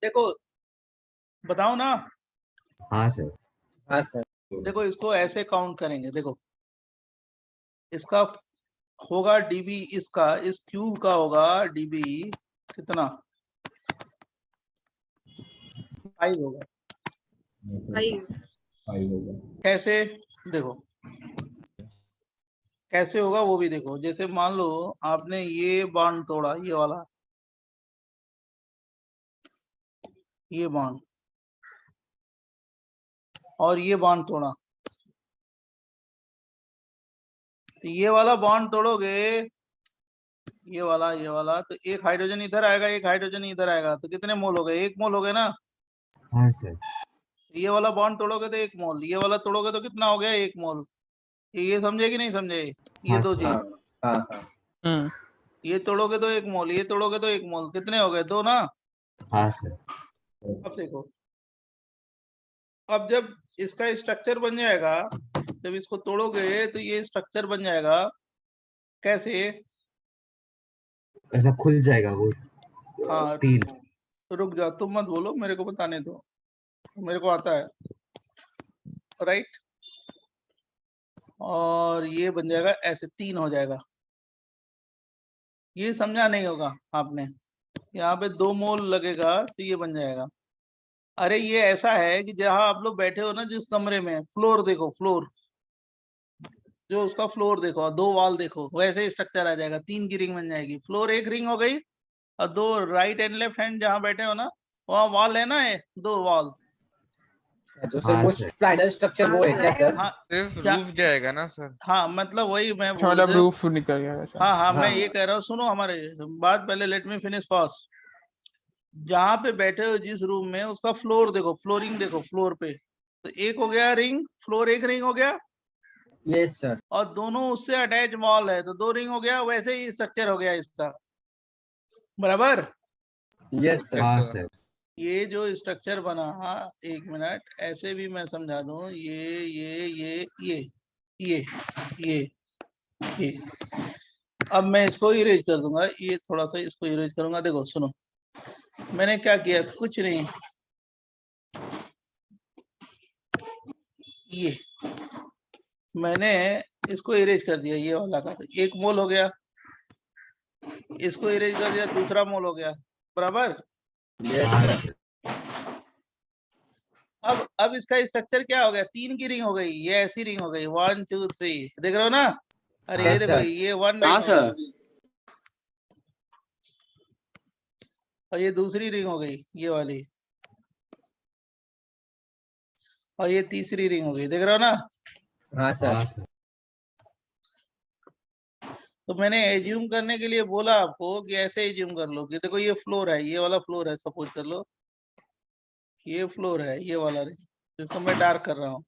देखो बताओ ना। हाँ सर। हाँ सर। देखो इसको ऐसे काउंट करेंगे, देखो इसका होगा डीबी, इसका इस क्यूब का होगा डीबी कितना, 5 होगा। 5 होगा। कैसे देखो, कैसे होगा वो भी देखो। जैसे मान लो आपने ये बांड तोड़ा, ये वाला, ये बांड, और ये बांड तोड़ा, तो ये वाला बॉन्ड तोड़ोगे, ये वाला, तो एक हाइड्रोजन इधर आएगा, एक हाइड्रोजन इधर आएगा, तो कितने मोल हो गए? 1 मोल हो गए ना। हाँ सर। ये वाला बॉन्ड तोड़ोगे तो 1 मोल, ये वाला तोड़ोगे तो कितना हो गया? 1 मोल। ये समझे कि नहीं समझे? ये हाँ दो सर। चीज, ये तोड़ोगे तो 1 मोल, ये तोड़ोगे तो 1 मोल, कितने हो गए? 2 ना। हाँ सर। अब देखो, अब जब इसका स्ट्रक्चर बन जाएगा, जब इसको तोड़ोगे तो ये स्ट्रक्चर बन जाएगा। कैसे? ऐसा खुल जाएगा वो। हाँ 3। रुक जाओ, तुम मत बोलो, मेरे को बताने दो, मेरे को आता है। राइट, और ये बन जाएगा ऐसे, 3 हो जाएगा। ये समझा नहीं होगा आपने, यहाँ पे 2 मोल लगेगा तो ये बन जाएगा। अरे ये ऐसा है कि जहां आप लोग बैठे हो ना, जिस कमरे में, फ्लोर देखो, फ्लोर जो उसका फ्लोर देखो, 2 वॉल देखो, वैसे स्ट्रक्चर आ जाएगा। 3 की रिंग बन जाएगी, फ्लोर 1 रिंग हो गई, और 2 राइट एंड लेफ्ट हैंड जहां बैठे हो ना, वहाँ वॉल है ना, 2 वॉल। तो सर वो स्पाइडर स्ट्रक्चर वो है क्या सर? हाँ सिर्फ रूफ जाएगा ना सर? हाँ, मतलब वही मैं मतलब रूफ निकल गया सर। हाँ, मैं ये कह रहा हूँ, सुनो हमारे बात पहले, लेट मी फिनिश फर्स्ट। जहाँ पे बैठे हो जिस रूम में, उसका फ्लोर देखो, फ्लोरिंग देखो, फ्लोर पे तो 1 हो गया रिंग, फ्लोर 1 रिंग हो गया। Yes sir. और दोनों उससे अटैच वॉल है तो 2 रिंग हो गया। वैसे ही स्ट्रक्चर हो गया इसका। बराबर। Yes sir. हाँ सर। ये जो स्ट्रक्चर बना, एक मिनट, ऐसे भी मैं समझा दूं, ये अब मैं इसको इरेज कर दूंगा, ये थोड़ा सा इसको इरेज करूंगा। देखो सुनो, मैंने क्या किया, कुछ नहीं, ये मैंने इसको इरेज कर दिया, ये वाला का एक मोल हो गया, इसको इरेज कर दिया, दूसरा मोल हो गया, बराबर। हाँ सर। अब इसका स्ट्रक्चर क्या हो गया, 3 की रिंग हो गई, ये ऐसी रिंग हो गई, 1 2 3, देख रहे हो ना। अरे ये हाँ, देखो, सर। ये 1 रिंग हो गई, और ये दूसरी रिंग हो गई, ये वाली, और ये तीसरी रिंग हो गई, देख रहे हो ना। हाँ सर। तो मैंने एज्यूम करने के लिए बोला आपको कि ऐसे एज्यूम कर लो कि देखो ये फ्लोर है, ये वाला फ्लोर है, सपोज कर लो ये फ्लोर है, ये वाला जिसको मैं डार्क कर रहा हूँ,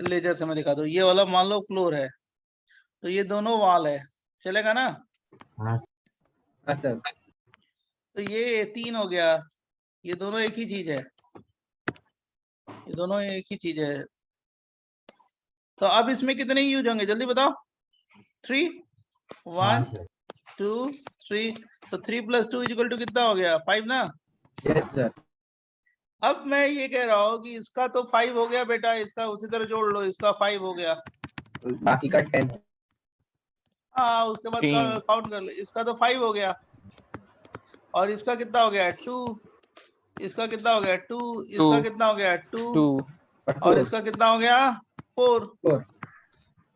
लेजर से मैं दिखा दूँ, ये वाला मान लो फ्लोर है, तो ये दोनों वाल है, चलेगा ना। हाँ सर। तो ये 3 हो गया, ये दोनों एक ही चीज है, ये दोनों एक ही चीज है। तो अब इसमें कितने यूज होंगे जल्दी बताओ। 3 1 2 3, तो 3 + 2 = कितना हो गया, 5 ना। Yes sir. अब मैं ये कह रहा हूँ कि इसका तो 5 हो गया बेटा, इसका उसी तरह जोड़ लो, इसका 5 हो गया, बाकी का 10। हाँ उसके बाद काउंट कर लो, इसका तो 5 हो गया, और इसका कितना हो गया 2, इसका कितना हो गया 2, इसका कितना हो गया 2, और इसका कितना हो गया 4।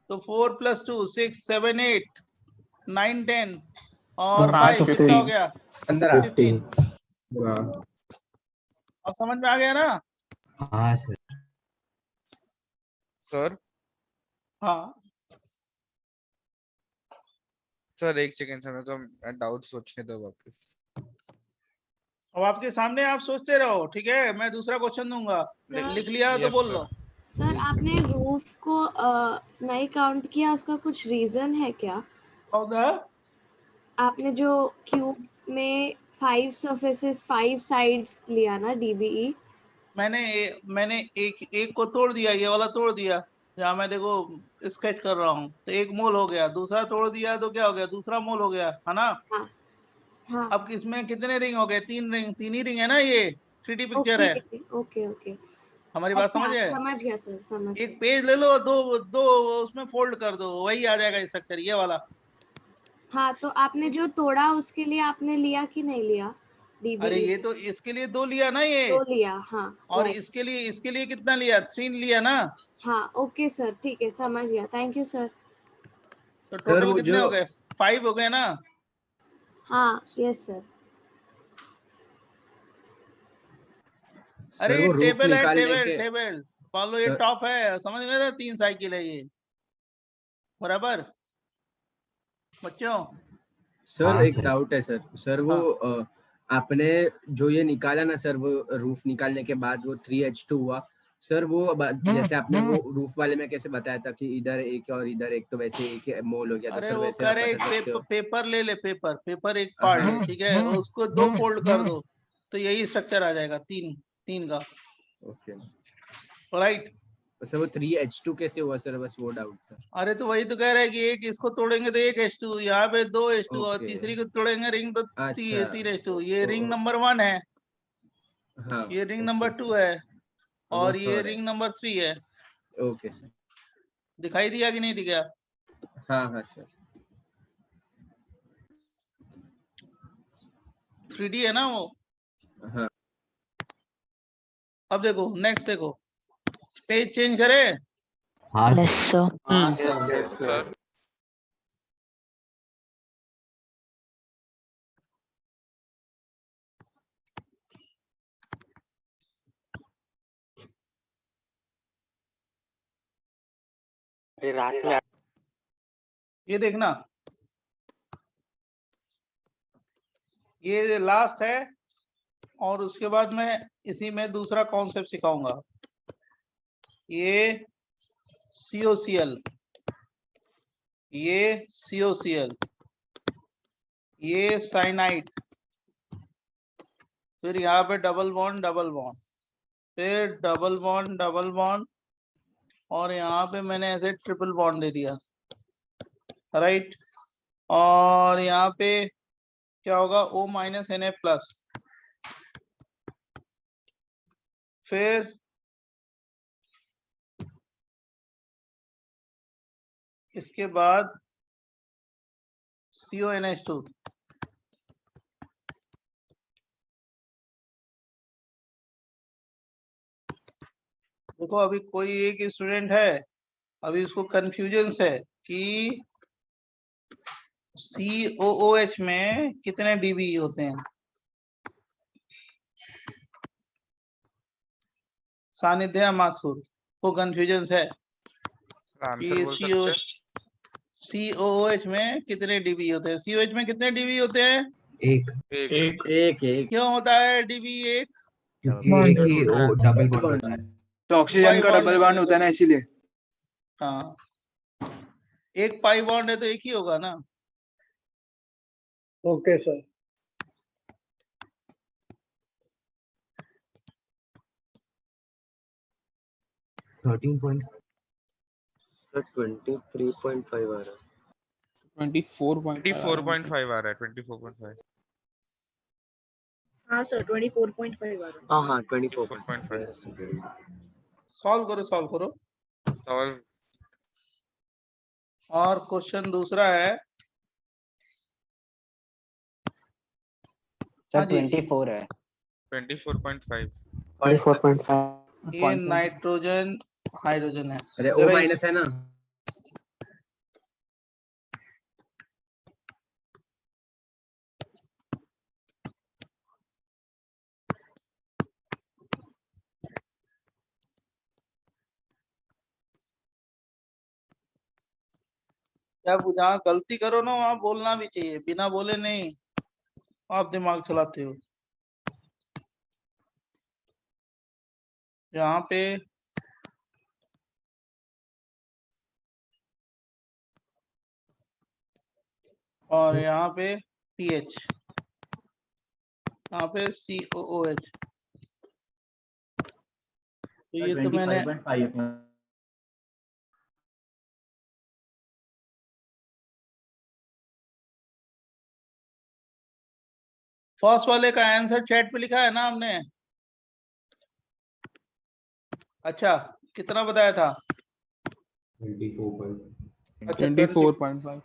तो 4 + 2 6 7 8 9 10 और 5 कितना हो गया 15। अब समझ में आ गया ना। हाँ सर। सर हाँ सर एक सेकंड सर, मेरे को डाउट सोचने दो वापस। अब आपके सामने आप सोचते रहो, ठीक है, मैं दूसरा क्वेश्चन दूंगा, लिख लिया तो बोल लो। सर आपने रूफ को नहीं काउंट किया, उसका कुछ रीजन है क्या? आपने जो क्यूब में 5 सरफेसेस 5 साइड्स लिया ना, डीबीई, मैंने एक को तोड़ दिया, ये वाला तोड़ दिया, जहाँ मैं देखो स्केच कर रहा हूँ, तो एक मोल हो गया, दूसरा तोड़ दिया तो क्या हो गया, दूसरा मोल हो गया, है ना। हाँ। अब इसमें कितने रिंग हो गए, 3 ही रिंग है ना, ये 3D पिक्चर है। ओके हमारी बात समझ है। समझ गया सर, समझ एक पेज ले लो, दो उसमें फोल्ड कर दो, वही आ जाएगा स्ट्रक्चर, ये वाला। हाँ, तो आपने जो तोड़ा उसके लिए आपने लिया कि नहीं लिया डीबीई? अरे ये तो इसके लिए 2 लिया ना, ये 2 लिया, हाँ। और इसके लिए कितना लिया, 3 लिया ना। हाँ ओके सर, ठीक है, समझ गया, थैंक यू सर। तो टोटल कितने हो गए, 5 हो गए ना। हाँ यस सर। अरे टेबल है, टेबल मान लो, ये टॉप है, समझ गए ना, 3 साइकिल है ये, बराबर बच्चों। सर एक डाउट है सर वो आपने जो ये निकाला ना सर, वो रूफ निकालने के बाद वो 3H2 हुआ सर, वो जैसे आपने वो रूफ वाले में कैसे बताया था कि इधर एक और इधर एक, तो वैसे एक मोल हो गया। अरे तो वो वैसे करे पेपर ले ले, पेपर एक पार्ट है, ठीक है, उसको 2 फोल्ड कर दो, तो यही स्ट्रक्चर आ जाएगा, 3 का। Okay right. सर वो 3H2 कैसे हुआ सर, बस वो डाउट था। अरे तो वही तो कह रहा है कि एक इसको तोड़ेंगे तो 1 H2, यहाँ पे 2 H2, और तीसरी को तोड़ेंगे रिंग तो 3 H2, ये रिंग नंबर 1 है, ये रिंग नंबर 2 है, और ये रिंग नंबर 3 है। ओके सर, दिखाई दिया कि नहीं दिखा? हाँ सर। 3D है ना वो। हाँ। अब देखो नेक्स्ट, देखो पेज चेंज करे। हाँ सर। ये देखना, ये लास्ट है, और उसके बाद मैं इसी में दूसरा कॉन्सेप्ट सिखाऊंगा, ये COCl, ये COCl, ये साइनाइड, फिर यहाँ पे डबल बॉन्ड, फिर डबल बॉन्ड, और यहाँ पे मैंने ऐसे ट्रिपल बॉन्ड दे दिया, राइट। और यहाँ पे क्या होगा, O माइनस Na प्लस, फिर इसके बाद CONH2, देखो अभी कोई एक स्टूडेंट है, अभी उसको कंफ्यूजन है कि COOH में कितने डीबी होते हैं, सानिध्य माथुर को कंफ्यूजन है कि COOH में कितने डीबी होते हैं। COH में कितने डीबी होते हैं? एक क्यों होता है डीबी एक? क्योंकि एक ही वो डबल बॉन्ड होता है। तो ऑक्सीजन का डबल बॉन्ड होता है ना, इसीलिए। हाँ, एक पाई बॉन्ड है तो एक ही होगा ना। Okay sir. सर 23.5 आ रहा है। 24.5 आ रहा है, 24.5। हाँ सर 24.5 आ रहा है। हाँ हाँ 24.5। सॉल्व करो। और क्वेश्चन दूसरा है सर 24 है। 24.5। 24.5 ये नाइट्रोजन हाइड्रोजन है। अरे O माइनस है ना। जब जहाँ गलती करो ना वहाँ बोलना भी चाहिए, बिना बोले नहीं आप दिमाग चलाते हो। यहाँ पे और यहाँ पे pH, यहाँ पे COOH। तो ये तो मैंने फर्स्ट वाले का आंसर चैट पे लिखा है ना हमने। अच्छा कितना बताया था? 24.5।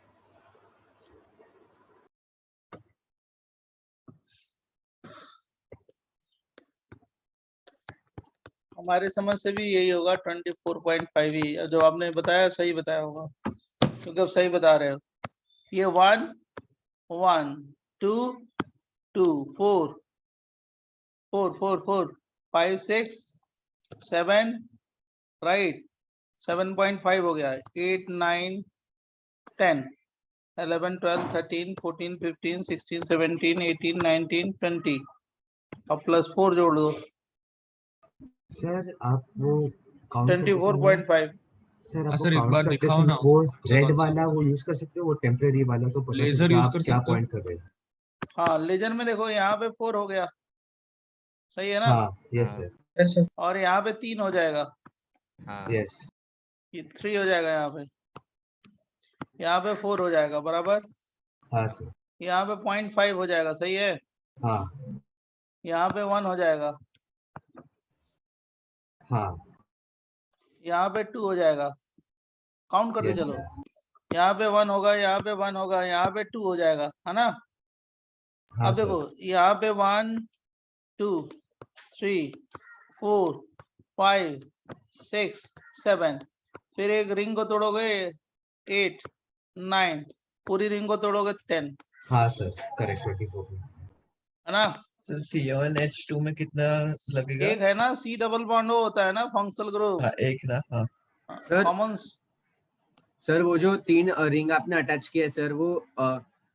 हमारे समझ से भी यही होगा, 24.5 ही जो आपने बताया, सही बताया होगा क्योंकि अब सही बता रहे हो। ये 1 1 2 2 4 4 4 4 5 6 7 राइट, 7.5 हो गया। 8 9 10 11 12 13 14 15 16 17 18 19 20 अब प्लस 4 जोड़ दो। सर आप वो 24.5। सर सर एक बार दिखाओ ना। वो रेड वाला वो यूज कर सकते हो, वो टेम्परेरी वाला तो पता लेजर चलता है यूज आप कर क्या सकते हो? पॉइंट कर रहे हो। हाँ लेजर में देखो यहाँ पे 4 हो गया, सही है ना? हाँ यस सर। और यहाँ पे 3 हो जाएगा, यस। ये 3 हो जाएगा, यहाँ पे 4 हो जाएगा बराबर। हाँ सर। यहाँ पे 0.5 हो जाएगा, सही है। हाँ यहाँ पे 1 हो जाएगा, हाँ यहाँ पे 2 हो जाएगा, काउंट करते यस चलो। सर। यहाँ पे 1 होगा, यहाँ पे 1 होगा, यहाँ पे 2 हो जाएगा, है ना? हाँ अब देखो यहाँ पे 1 2 3 4 5 6 7, फिर एक रिंग को तोड़ोगे 8 9, पूरी रिंग को तोड़ोगे 10, हाँ सर करेक्ट 24 है ना? सर CONH2 में कितना लगेगा? एक है ना C डबल बॉन्ड होता है ना फंक्शनल ग्रुप। हाँ एक ना। हाँ कॉमन। सर वो जो 3 रिंग आपने अटैच किया है सर, वो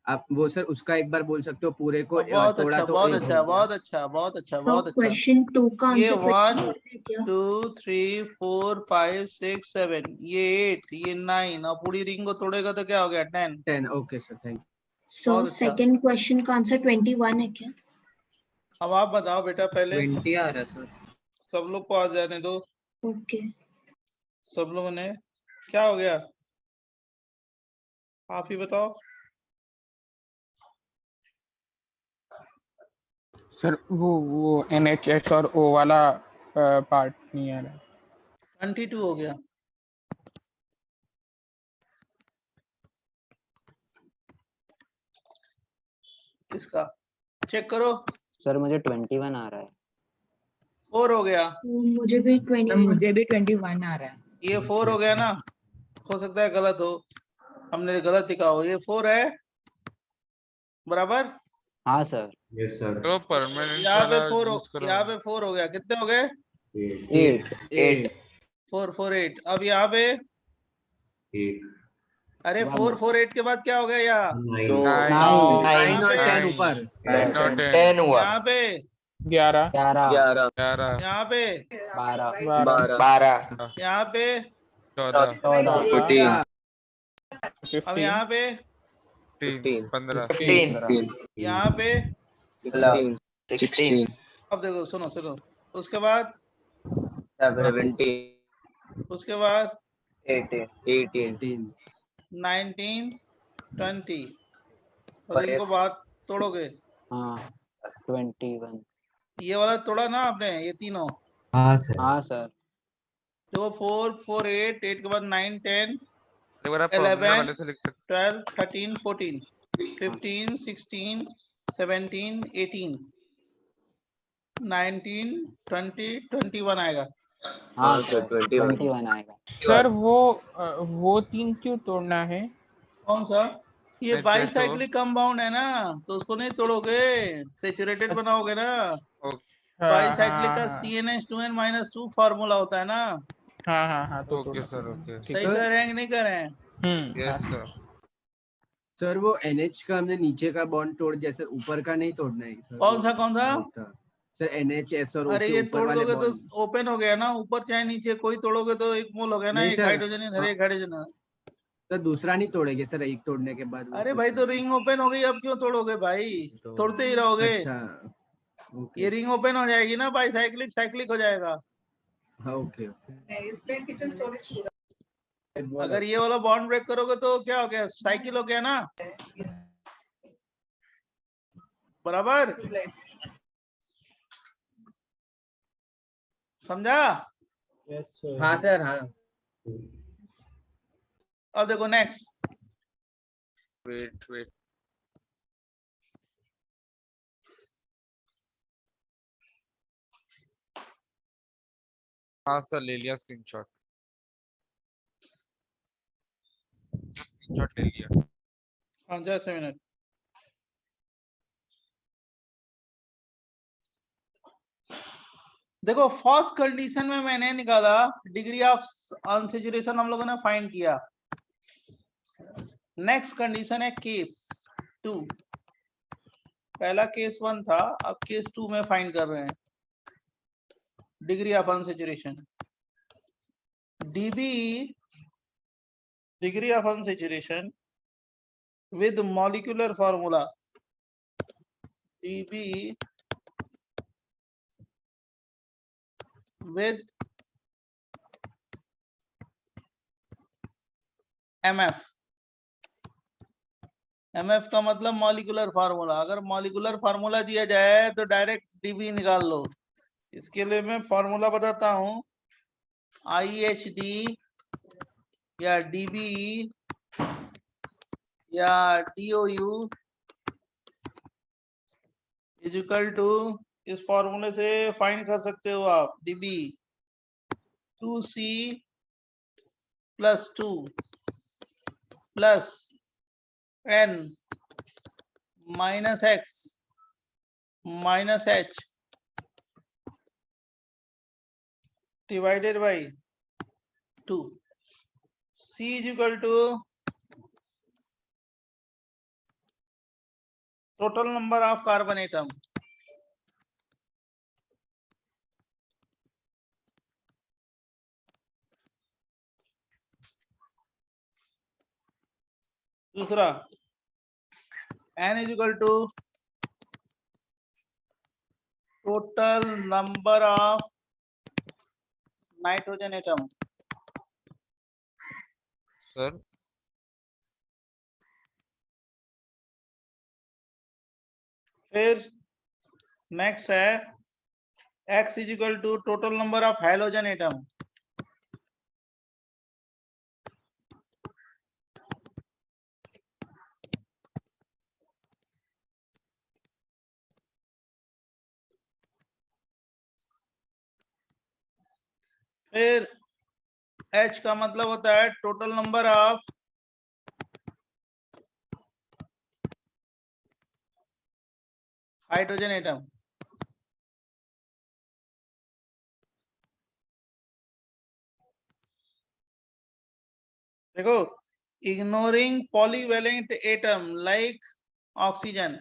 आप वो सर उसका एक बार बोल सकते हो पूरे को बहुत तोड़ा अच्छा, तो बहुत एक अच्छा, हो गया। बहुत अच्छा, बहुत अच्छा, तो बहुत अच्छा। क्वेश्चन 2 का ये आंसर 1 2 3 4 5 6 7, ये 8, ये 9 और पूरी रिंग को तोड़ेगा तो क्या हो गया 10। 10 ओके सर थैंक सो बहुत अच्छा। सेकंड क्वेश्चन का आंसर 21 है क्या? अब आप बताओ बेटा पहले, 20 आ रहा है सर। सब लोग को आ जाने दो। ओके सब लोगों ने, क्या हो गया आप ही बताओ। सर वो NHS और O वाला पार्ट नहीं आ रहा। 22 हो गया। इसका चेक करो। सर मुझे 21 आ रहा है। 4 हो गया। मुझे भी 21 मुझे भी 21 आ रहा है। ये 4 हो गया ना, हो सकता है गलत हो, हमने गलत लिखा हो। ये 4 है बराबर। हाँ सर। Yes sir. तो परमानेंट यहाँ पे वाला 4 यूज करो। यहाँ पे 4 हो गया। कितने हो गए? 8 4 4 8। अब यहाँ पे 8 अरे 4 4 8 के बाद क्या हो गया यहाँ? 9 9 और 10 9 ऊपर। 9 और 10 10 हुआ। यहाँ पे 11 11 11 यहाँ पे 12 12 यहाँ पे 14 14 अब यहाँ पे 3 15 15 यहाँ पे 16 अब देखो, सुनो सुनो, उसके बाद 17 उसके बाद 18 19 20 और इनको बात तोड़ोगे। हाँ 21 ये वाला तोड़ा ना आपने, ये तीनों। हाँ सर। हाँ सर। तो 4 4 8 8 के बाद 9 10 एक बार आप परमानेंट 11 वाले से लिख सकते 12 13 14 15 16 17 18 19 20 21 आएगा। हाँ सर 21 आएगा। सर वो 3 क्यों तोड़ना है? कौन सा? ये नहीं, बाईसाइक्लिक कंपाउंड है ना, तो उसको नहीं तोड़ोगे, सेचुरेटेड बनाओगे ना। बाईसाइक्लिक का CnH2n-2 फार्मूला होता है ना। हाँ तो ओके सर ओके सही कर रहे हैं कि नहीं कर रहे हैं? Yes sir. सर वो NH का हमने नीचे का बॉन्ड तोड़ दिया सर, ऊपर का नहीं तोड़ना है सर। कौन सा? सर NHS और O अरे के ये ऊपर तोड़ वाले दोगे तो बॉन्ड। ओपन हो गया ना, ऊपर चाहे नीचे कोई तोड़ोगे तो एक मोल हो गया ना, नहीं एक सर। हाइड्रोजन इधर एक हाइड्रोजन इधर। सर दूसरा नहीं तोड़ेंगे सर, एक तोड़ने के बाद वो अरे कुछ भाई तो नहीं। रिंग ओपन हो गई, अब क्यों तोड़ोगे भाई? तो- तोड़ते ही रहोगे। अच्छा ओके ये रिंग ओपन हो जाएगी ना, बाईसाइक्लिक साइक्लिक हो जाएगा। हाँ ओके इसमें किचन स्टोरेज अगर ये वाला बॉन्ड ब्रेक करोगे तो क्या हो गया? साइकिल हो गया ना, बराबर। समझा? हाँ सर हाँ। अब देखो नेक्स्ट। वेट हाँ सर ले लिया स्क्रीनशॉट ले लिया। हाँ जस्ट अ मिनट। देखो फर्स्ट कंडीशन में मैंने निकाला डिग्री ऑफ अनसैचुरेशन, हम लोगों ने फाइंड किया। नेक्स्ट कंडीशन है केस 2। पहला केस 1 था, अब केस 2 में फाइंड कर रहे हैं degree of unsaturation. DB degree of unsaturation with molecular formula DB with MF। MF का मतलब मॉलिक्यूलर फार्मूला। अगर मॉलिक्यूलर फार्मूला दिया जाए तो डायरेक्ट DB निकाल लो। इसके लिए मैं फार्मूला बताता हूं, IHD या DB या DOU इज इक्वल टू, इस फॉर्मूले से फाइंड कर सकते हो आप DB 2C + 2 + N - X - H divided by 2। C is equal to total number of carbon atom। दूसरा N is equal to total number of nitrogen atom. Sir फिर next है X is equal to total number of halogen atom. फिर H का मतलब होता है total number of hydrogen atom. देखो, ignoring polyvalent atom like oxygen.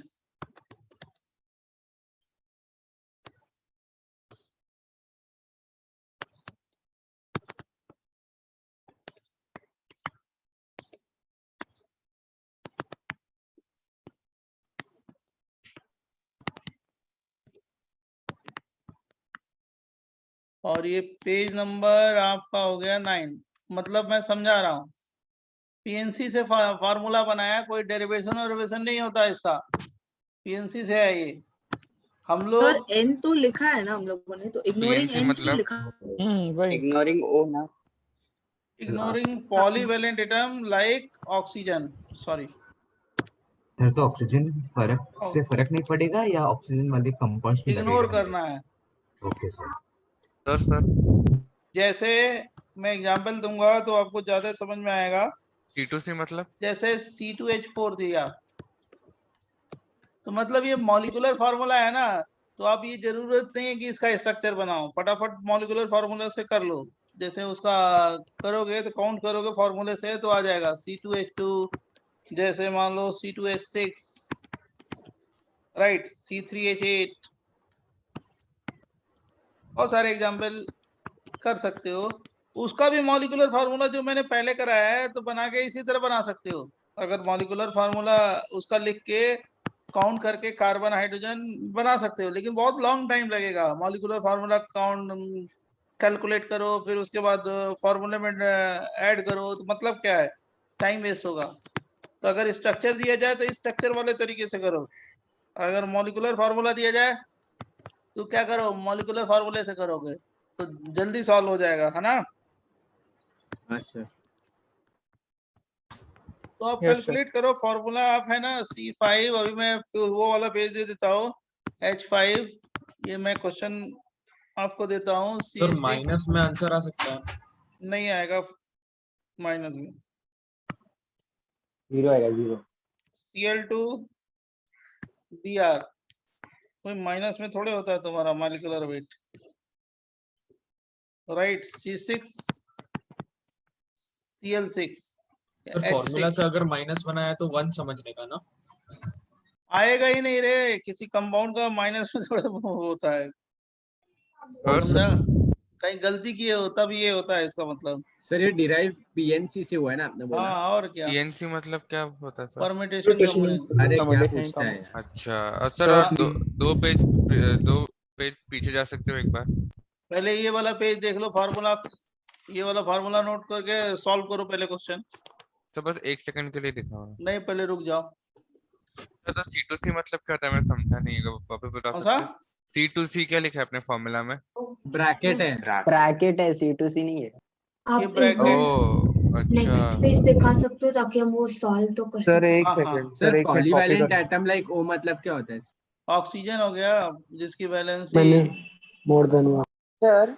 और ये पेज नंबर आपका हो गया 9. मतलब मैं समझा रहा हूँ, पीएनसी से फार्मूला बनाया, कोई डेरिवेशन और डेरिवेशन नहीं होता इसका, पीएनसी से है ये. हम लोग एन तो लिखा है ना हम लोगों ने, तो इग्नोरिंग PNC एन मतलब? लिखा. वही इग्नोरिंग ओ ना. Ignoring polyvalent atom like oxygen. Sorry sir, तो ऑक्सीजन से फर्क नहीं पड़ेगा या ऑक्सीजन वाले कंपाउंड्स में इग्नोर लगेगा? करना है. Okay sir. सर जैसे मैं एग्जांपल दूंगा तो आपको ज्यादा समझ में आएगा. C2C मतलब? जैसे C2H4 दिया, तो मतलब ये मॉलिक्यूलर फार्मूला है ना, तो आप ये जरूरत नहीं है कि इसका स्ट्रक्चर बनाओ, फटाफट मॉलिक्यूलर फार्मूला से कर लो. जैसे उसका करोगे तो काउंट करोगे फार्मूले से तो आ जाएगा C2H2, जैसे मान लो C2H6, राइट, C3H8, बहुत सारे एग्जाम्पल कर सकते हो. उसका भी मॉलिक्यूलर फार्मूला जो मैंने पहले कराया है तो बना के इसी तरह बना सकते हो. अगर मॉलिक्यूलर फार्मूला उसका लिख के काउंट करके कार्बन हाइड्रोजन बना सकते हो, लेकिन बहुत लॉन्ग टाइम लगेगा. मॉलिक्यूलर फार्मूला काउंट कैलकुलेट करो, फिर उसके बाद फार्मूले में ऐड करो, तो मतलब क्या है, टाइम वेस्ट होगा. तो अगर स्ट्रक्चर दिया जाए तो स्ट्रक्चर वाले तरीके से करो. अगर मॉलिक्यूलर फार्मूला दिया जाए तो क्या करो, मॉलिक्यूलर फार्मूले से करोगे तो जल्दी सॉल्व हो जाएगा, है ना. हाँ सर. तो आप Yes, कैलकुलेट करो फॉर्मूला. आप है ना C5, अभी मैं वो वाला पेज दे देता हूँ, H5. ये मैं क्वेश्चन आपको देता हूँ. सर माइनस में आंसर आ सकता है? नहीं आएगा माइनस में. 0 आएगा 0. Cl2 Br, कोई माइनस में थोड़े होता है तुम्हारा molecular weight, right. C6 Cl6. Sir formula से अगर माइनस बनाया तो 1 समझने का ना? आएगा ही नहीं रे, किसी कंपाउंड का माइनस में थोड़ा होता है. समझा, कहीं गलती की हो तब ये होता है, इसका मतलब. सर ये डिराइव पीएनसी से हुआ है ना आपने बोला? हाँ, और क्या. PNC मतलब क्या होता है सर? Permutation communication. अरे क्या पूछता है यार. अच्छा सर, दो पेज पीछे जा सकते हो एक बार? पहले ये वाला पेज देख लो, फार्मूला, ये वाला फार्मूला नोट करके सॉल्व करो पहले क्वेश्चन. तो बस 1 सेकंड के लिए दिखाओ. नहीं, पहले रुक जाओ. तो C2C मतलब क्या होता है, मैं समझा नहीं. वापस बता सकते हैं? C2C क्या लिखा है अपने फॉर्मूला में? ब्रैकेट है. ब्रैकेट है, C2C नहीं है. आप एक नेक्स्ट पेज दिखा सकते हो ताकि हम वो सॉल्व तो कर सर सकें. एक second. Sir polyvalent atom like O मतलब क्या होता है? ऑक्सीजन हो गया जिसकी वैलेंसी मैंने मोर देन 1. सर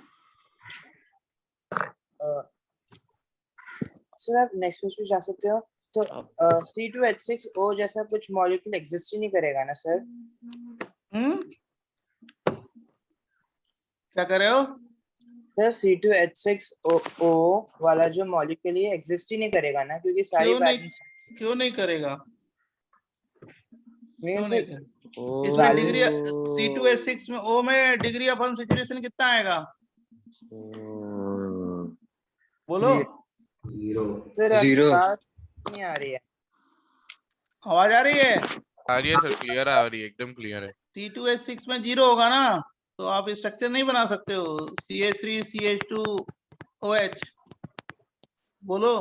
सर आप नेक्स्ट पेज पे जा सकते हो. तो C2H6O जैसा कुछ मॉलिक्यूल एग्जिस्ट ही नहीं करेगा ना सर? क्या कर रहे हो सर? C2H6O वाला जो मॉलिक्यूल ये एग्जिस्ट ही नहीं करेगा ना, क्योंकि सारी क्यों नहीं करेगा? इसमें इसमें डिग्री C2H6 में O में डिग्री ऑफ अनसैचुरेशन कितना आएगा? बोलो. 0. सर 0. आवाज नहीं आ रही है. आवाज आ रही है? आ रही है सर, क्लियर आ रही है, एकदम क्लियर है। C2H6 में 0 होगा ना, तो आप स्ट्रक्चर नहीं बना सकते हो। CH3 CH2OH बोलो।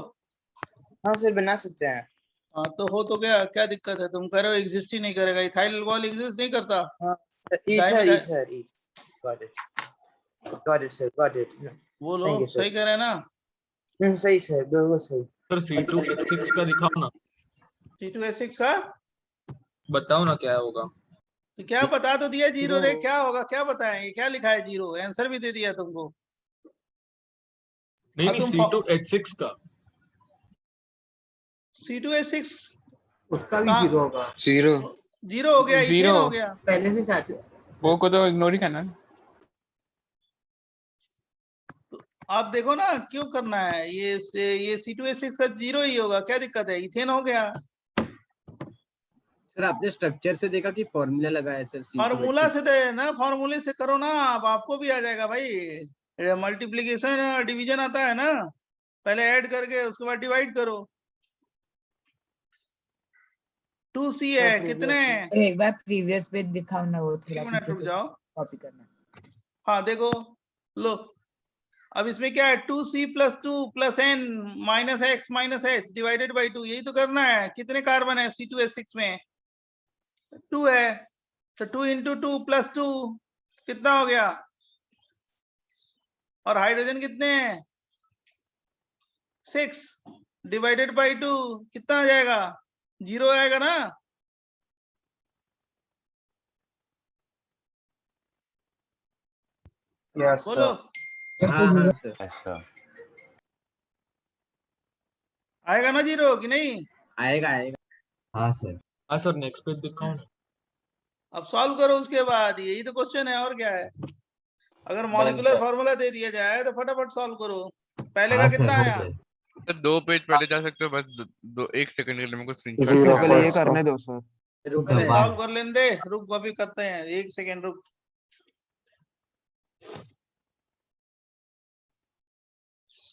हाँ सर बना सकते हैं। हाँ तो हो तो क्या क्या दिक्कत है? तुम कह रहे हो एग्जिस्ट ही नहीं करेगा, इथाइल अल्कोहल एग्जिस्ट नहीं करता। हाँ ether got it sir, got it. बोलो सही कह रहे हैं ना? सही सर, बिल्कुल सही। सर C2H6 का दिखाओ ना, C2H6 का बताओ ना क्या होगा। तो क्या बता तो दिया, 0 रे क्या होगा, क्या बताएं? ये क्या लिखा है 0? आंसर भी दे दिया तुमको। नहीं हाँ, नहीं, तुम C2H6 का C2H6 उसका भी 0 होगा। 0 0 हो गया, इथेन हो गया। पहले से साथ वो को तो इग्नोर ही करना। आप देखो ना क्यों करना है ये C2H6 का 0 ही होगा, क्या दिक्कत है? इथेन हो गया। सर आपने स्ट्रक्चर से देखा कि फॉर्मूला लगाया सर? फार्मूला से दे ना, फार्मूले से करो ना, अब आपको भी आ जाएगा भाई। मल्टीप्लीकेशन डिवीजन आता है ना, पहले ऐड करके उसके बाद डिवाइड करो। 2C है कितने? एक बार प्रीवियस पेज दिखाओ ना, वो थोड़ा एक मिनट रुक जाओ। कॉपी करना। हाँ देखो, लो अब इसमें क्या है? 2C + 2 + n - x - h divided by 2, यही तो करना है। कितने कार्बन है C2H6 में? 2 है, तो 2 × 2 + 2 कितना हो गया? और हाइड्रोजन कितने हैं? 6 डिवाइडेड बाई 2 कितना आ जाएगा? 0 आएगा ना। बोलो आएगा ना 0 कि नहीं? आएगा आएगा। हाँ सर। हाँ सर, नेक्स्ट पेज दिखाओ ना। अब सॉल्व करो उसके बाद, यही तो क्वेश्चन है और क्या है। अगर मॉलिक्यूलर फार्मूला दे दिया जाए तो फटाफट सॉल्व करो। पहले का कितना आया? सर 2 पेज पहले जा सकते हो, बस 1 सेकंड के लिए मेरे को सबसे स्क्रीनशॉट पहले ये करने दो सर। सॉल्व कर लेने दे, रुक अभी करते हैं, 1 सेकंड रुक।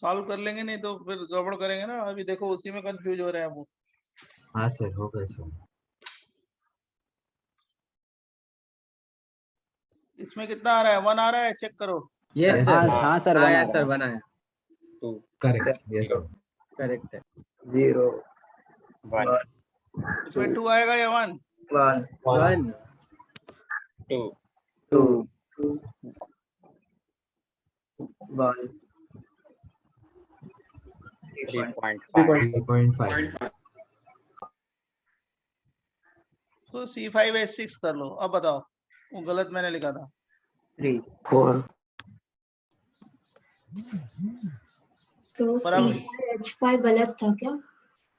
सॉल्व कर लेंगे, नहीं तो फिर गड़बड़ करेंगे ना। अभी देखो उसी में कंफ्यूज हो रहे हैं वो। हाँ सर हो गए सर। इसमें कितना आ रहा है? 1 आ रहा है, चेक करो। Yes sir. हाँ सर, 1 आया आ सर, रहा 1 आया। Correct, yes sir. करेक्ट है। 0 1 इसमें 2 आएगा या 1? 1 2 2 1 3.5 3.5 तो C5H6 कर लो। अब बताओ, वो गलत मैंने लिखा था। 3 4 तो C5H5 गलत था क्या?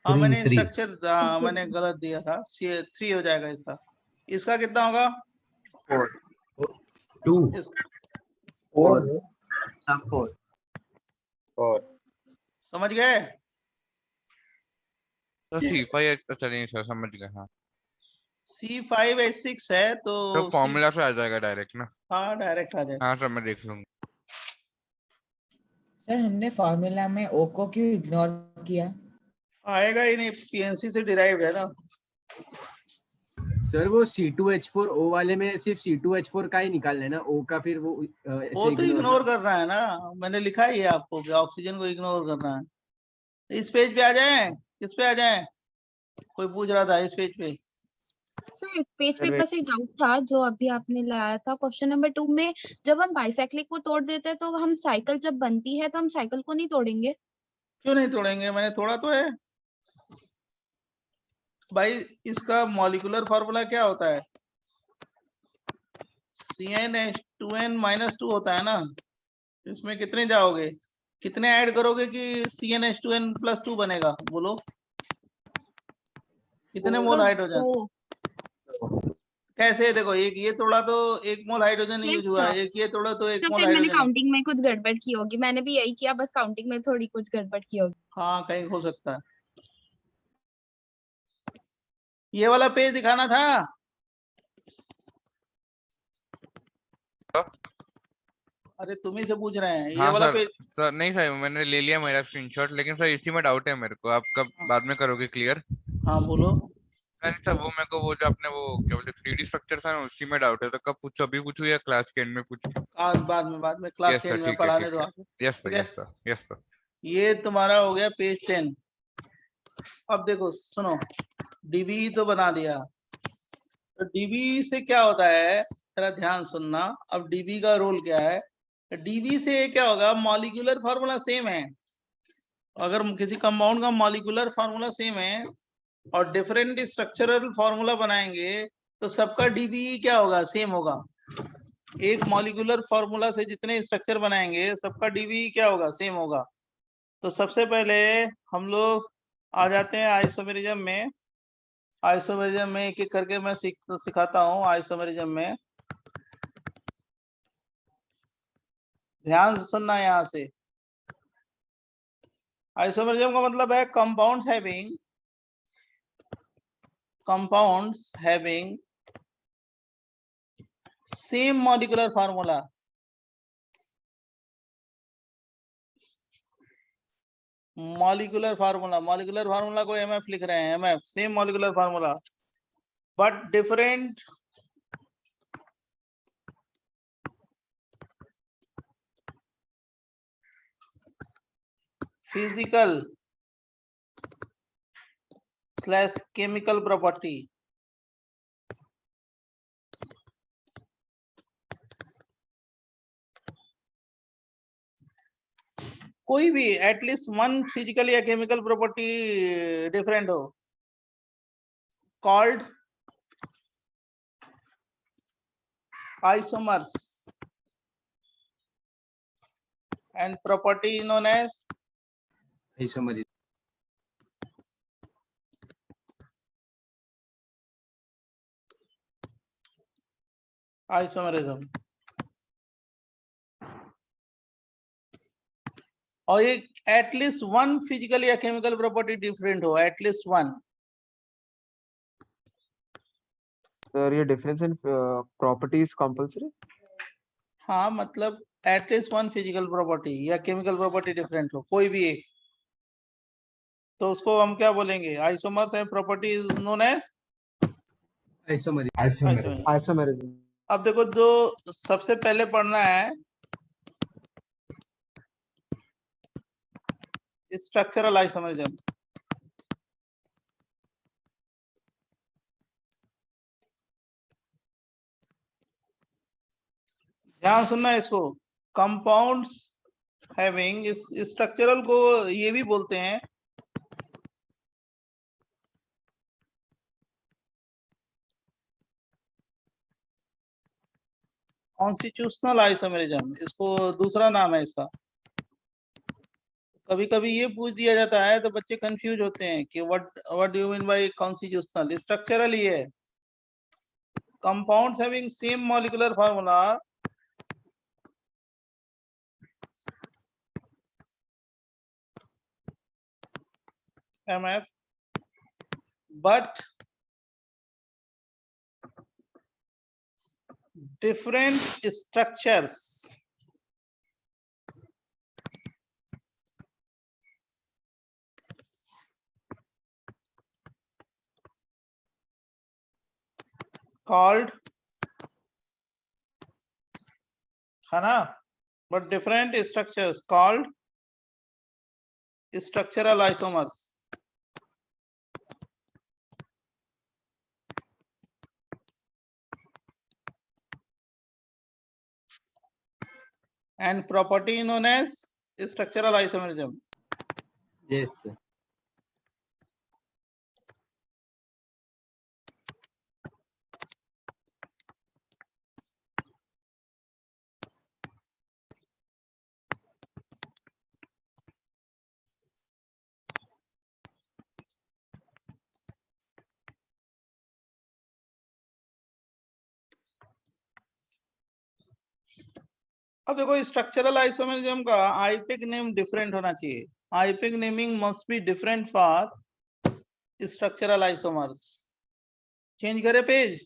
हाँ मैंने 3 स्ट्रक्चर मैंने गलत दिया था। 3 हो जाएगा इसका। इसका कितना होगा? 2 4 समझ गए? तो C5 अच्छा नहीं सर, समझ गए। हाँ C5H6 है तो फॉर्मूला से आ जाएगा डायरेक्ट ना। हाँ डायरेक्ट आ जाएगा। हाँ सर मैं देख लूंगा। सर हमने फॉर्मूला में ओ को क्यों इग्नोर किया? आएगा ही नहीं, PNC से डिराइव्ड है ना। सर वो C2H4O वाले में सिर्फ C2H4 का ही निकालना है ना, O का फिर वो वो तो इग्नोर करना है ना। मैंने लिखा ही है आपको कि ऑक्सीजन को इग्नोर करना है। इस पेज पे आ जाएं। किस पे आ जाएं? कोई पूछ रहा था इस पेज पे। सर इस पेज पे बस एक डाउट था जो अभी आपने लाया था क्वेश्चन नंबर 2 में, जब हम बाइसाइक्लिक को तोड़ देते हैं तो हम साइकिल जब बनती है तो हम साइकिल को नहीं तोड़ेंगे? क्यों नहीं तोड़ेंगे? मैंने तोड़ा तो है भाई। इसका मॉलिक्यूलर फार्मूला क्या होता है? CnH2n - 2 होता है ना। इसमें कितने जाओगे, कितने ऐड करोगे कि CnH2n + 2 बनेगा? बोलो कितने मोल हाइड्रोजन? कैसे? देखो एक ये तोड़ा तो 1 मोल हाइड्रोजन यूज हुआ, एक ये तोड़ा तो 1 तो मोल फिर मैंने हाइड्रोजन। काउंटिंग में कुछ गड़बड़ की होगी। मैंने भी यही किया, बस काउंटिंग में थोड़ी कुछ गड़बड़ की होगी। हाँ कहीं हो सकता है। ये वाला पेज दिखाना था। अरे तुम्ही से पूछ रहे हैं। ये हाँ वाला सर, पेज। सर नहीं सर मैंने ले लिया मेरा स्क्रीनशॉट, लेकिन सर इसी में डाउट है मेरे को। आप कब बाद में करोगे क्लियर? हाँ बोलो। नहीं सर, वो मेरे को वो जो आपने वो क्या बोलते 3D स्ट्रक्चर था ना, उसी में डाउट है। तो कब पूछो, अभी पूछू या क्लास के एंड में पूछू? आज बाद में क्लास यस सर, 10 में ठीक है पढ़ाने ठीक दो है। आपको। यस ठीक सर, है, यस सर, यस सर। ये तुम्हारा हो गया पेज 10। अब देखो सुनो, डीबी तो बना दिया, तो डीबी से क्या होता है, जरा ध्यान सुनना। अब डीबी का रोल क्या है, डीबी से क्या होगा, मॉलिक्यूलर फार्मूला सेम है। अगर किसी कंपाउंड का मॉलिक्यूलर फार्मूला सेम है और डिफरेंट स्ट्रक्चरल फार्मूला बनाएंगे तो सबका डीबी क्या होगा, सेम होगा। एक मॉलिक्यूलर फार्मूला से जितने स्ट्रक्चर बनाएंगे सबका डीबी क्या होगा, सेम होगा। तो सबसे पहले हम लोग आ जाते हैं आइसोमेरिज्म में। आइसोमेरिज्म में एक एक करके मैं सिखाता हूँ। आइसोमेरिज्म में ध्यान से सुनना यहाँ से। आइसोमेरिज्म का मतलब है compounds having same molecular formula. Molecular formula को एमएफ लिख रहे हैं, MF same molecular formula but different physical / chemical property. कोई भी एटलीस्ट वन फिजिकल या केमिकल प्रॉपर्टी डिफरेंट हो, called isomers and property known as isomerism. Isomerism. और एक एटलीस्ट वन फिजिकल या केमिकल प्रॉपर्टी डिफरेंट हो, एटलीस्ट वन। सर ये difference in properties compulsory? हाँ, मतलब एटलीस्ट वन फिजिकल प्रॉपर्टी या केमिकल प्रॉपर्टी डिफरेंट हो, कोई भी एक, तो उसको हम क्या बोलेंगे, isomers and property is known as isomerism. अब देखो, जो सबसे पहले पढ़ना है स्ट्रक्चरल आइसोमरिज्म। ध्यान सुनना इसको। कंपाउंड्स हैविंग, इस स्ट्रक्चरल को ये भी बोलते हैं कॉन्स्टिट्यूशनल आइसोमेरिज्म, इसको दूसरा नाम है इसका। कभी कभी ये पूछ दिया जाता है तो बच्चे कंफ्यूज होते हैं कि what do you mean by constitutional. Structural ये है, compounds having same molecular formula MF but different structures called, है ना, but different structures called structural isomers. And property known as structural isomerism. Yes sir. अब देखो, structural isomerism का आईपिक name different होना चाहिए। IUPAC naming must be different for structural isomers. Change करे page.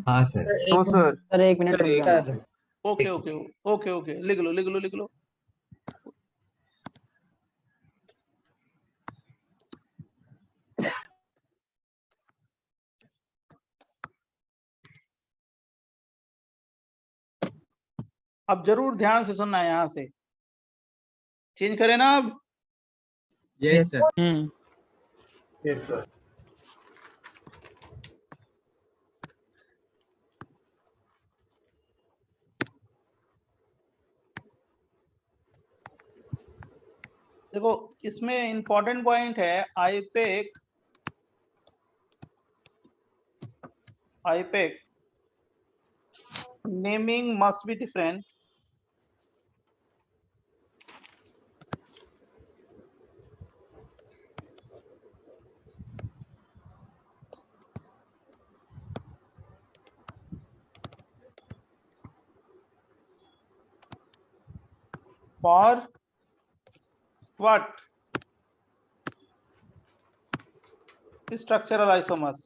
हाँ sir. तो सर सर एक minute रुक जाना। ओके ओके ओके ओके, लिख लो। अब जरूर ध्यान से सुनना है, यहाँ से चेंज करें ना अब। Yes sir. Yes sir. देखो इसमें इंपॉर्टेंट पॉइंट है IUPAC naming must be different for what? Structural isomers.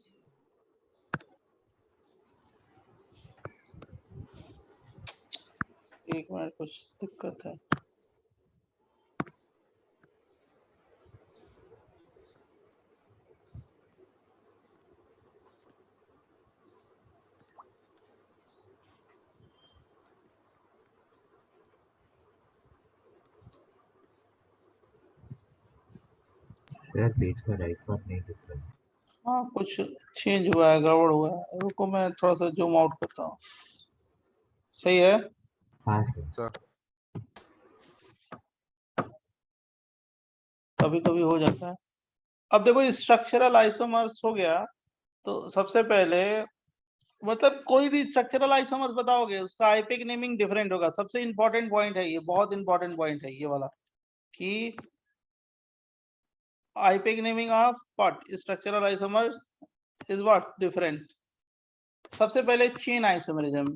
एक मिनट, कुछ दिक्कत है। सर पेज का राइट पार्ट नहीं दिख रहा है। हाँ कुछ चेंज हुआ है, गड़बड़ हुआ है, रुको मैं थोड़ा सा जूम आउट करता हूँ। सही है? हाँ सर। कभी कभी हो जाता है। अब देखो स्ट्रक्चरल आइसोमर्स हो गया, तो सबसे पहले मतलब कोई भी स्ट्रक्चरल आइसोमर्स बताओगे उसका आईपेक नेमिंग डिफरेंट होगा। सबसे इंपॉर्टेंट पॉइंट है ये, बहुत इंपॉर्टेंट पॉइंट है ये वाला कि IPEC naming of what structural isomers is what different. सबसे पहले चेन आइसोमरिज्म।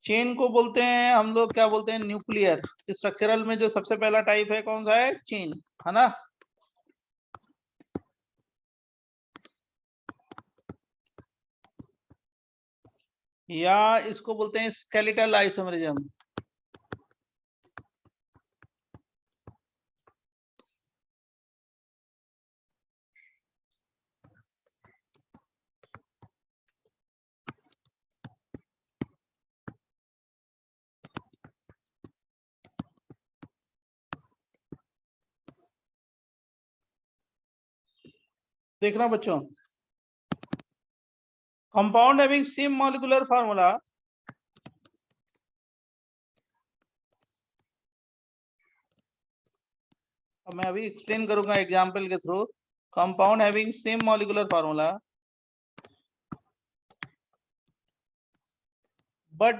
चेन को बोलते हैं हम लोग, क्या बोलते हैं, न्यूक्लियर। स्ट्रक्चरल में जो सबसे पहला टाइप है कौन सा है? चेन, है ना। या इसको बोलते हैं स्केलेटल आइसोमरिज्म। देखना बच्चों, compound having same molecular formula मैं अभी एक्सप्लेन करूंगा एग्जांपल के through. Compound having same molecular formula but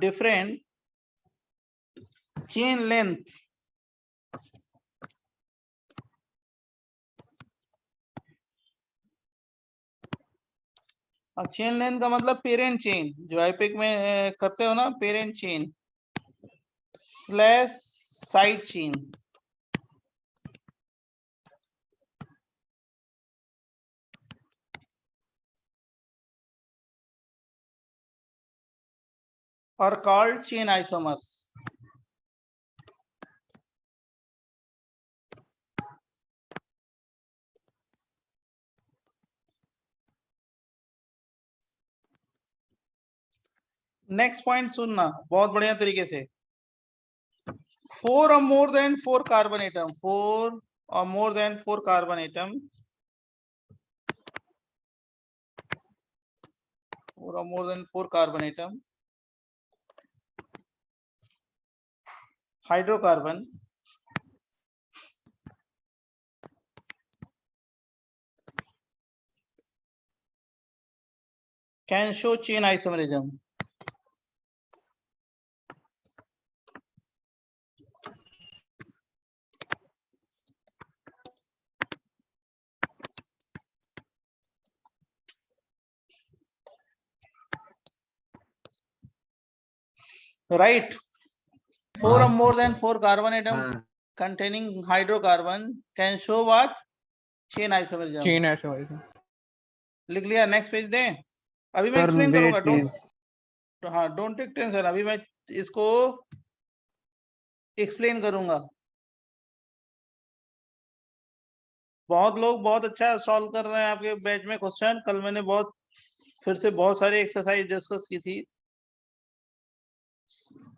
different chain length। और चेन लेंथ का मतलब पेरेंट चेन, जो आईपेक में करते हो ना, parent chain slash side chain. और called chain isomers. Next point सुनना बहुत बढ़िया तरीके से। 4 or more than 4 carbon atom, 4 or more than 4 carbon atom, 4 or more than 4 carbon atom, hydrocarbon can show chain isomerism. Right? 4 or more than 4 carbon atom containing hydrocarbon can show what? Chain isomerism. Chain isomerism. लिख लिया? Next page दें? अभी मैं explain करूंगा। Don't take tension, अभी मैं इसको explain करूंगा। बहुत लोग बहुत अच्छा सॉल्व कर रहे हैं आपके बैच में क्वेश्चन। कल मैंने फिर से बहुत सारी एक्सरसाइज डिस्कस की थी,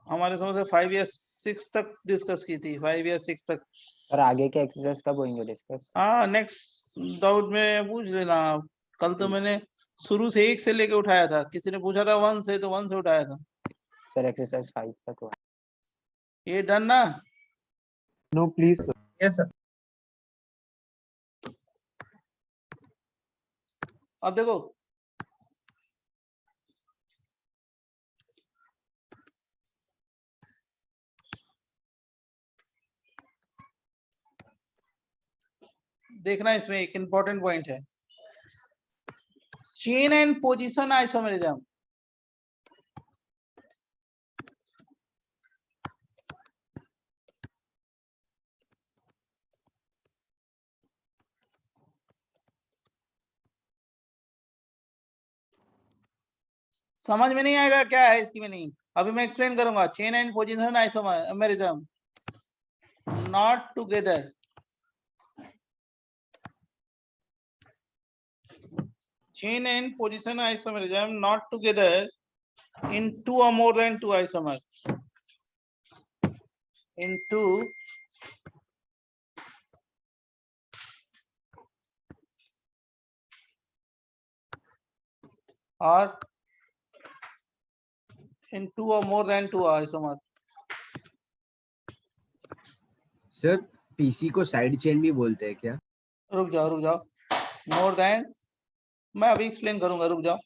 हमारे समझ से 5 या 6 तक डिस्कस की थी, 5 या 6 तक। और आगे के एक्सरसाइज कब होंगे डिस्कस? हाँ, नेक्स्ट डाउट में पूछ लेना। कल तो मैंने शुरू से 1 से लेके उठाया था, किसी ने पूछा था 1 से, तो 1 से उठाया था। सर एक्सरसाइज 5 तक हुआ। ये डन ना? No please sir. Yes sir. अब देखो, देखना इसमें एक इंपॉर्टेंट पॉइंट है, चेन एंड पोजीशन आइसोमेरिज्म। समझ में नहीं आएगा क्या है इसकी मीनिंग? अभी मैं एक्सप्लेन करूंगा। Chain and position isomerism not together. Chain and position isomerism not together in 2 or more than 2 isomers. In 2 or in 2 or more than 2 isomers. Sir PC को साइड चेन भी बोलते हैं क्या? रुक जाओ, मोर देन, मैं अभी एक्सप्लेन करूंगा, रुक जाओ,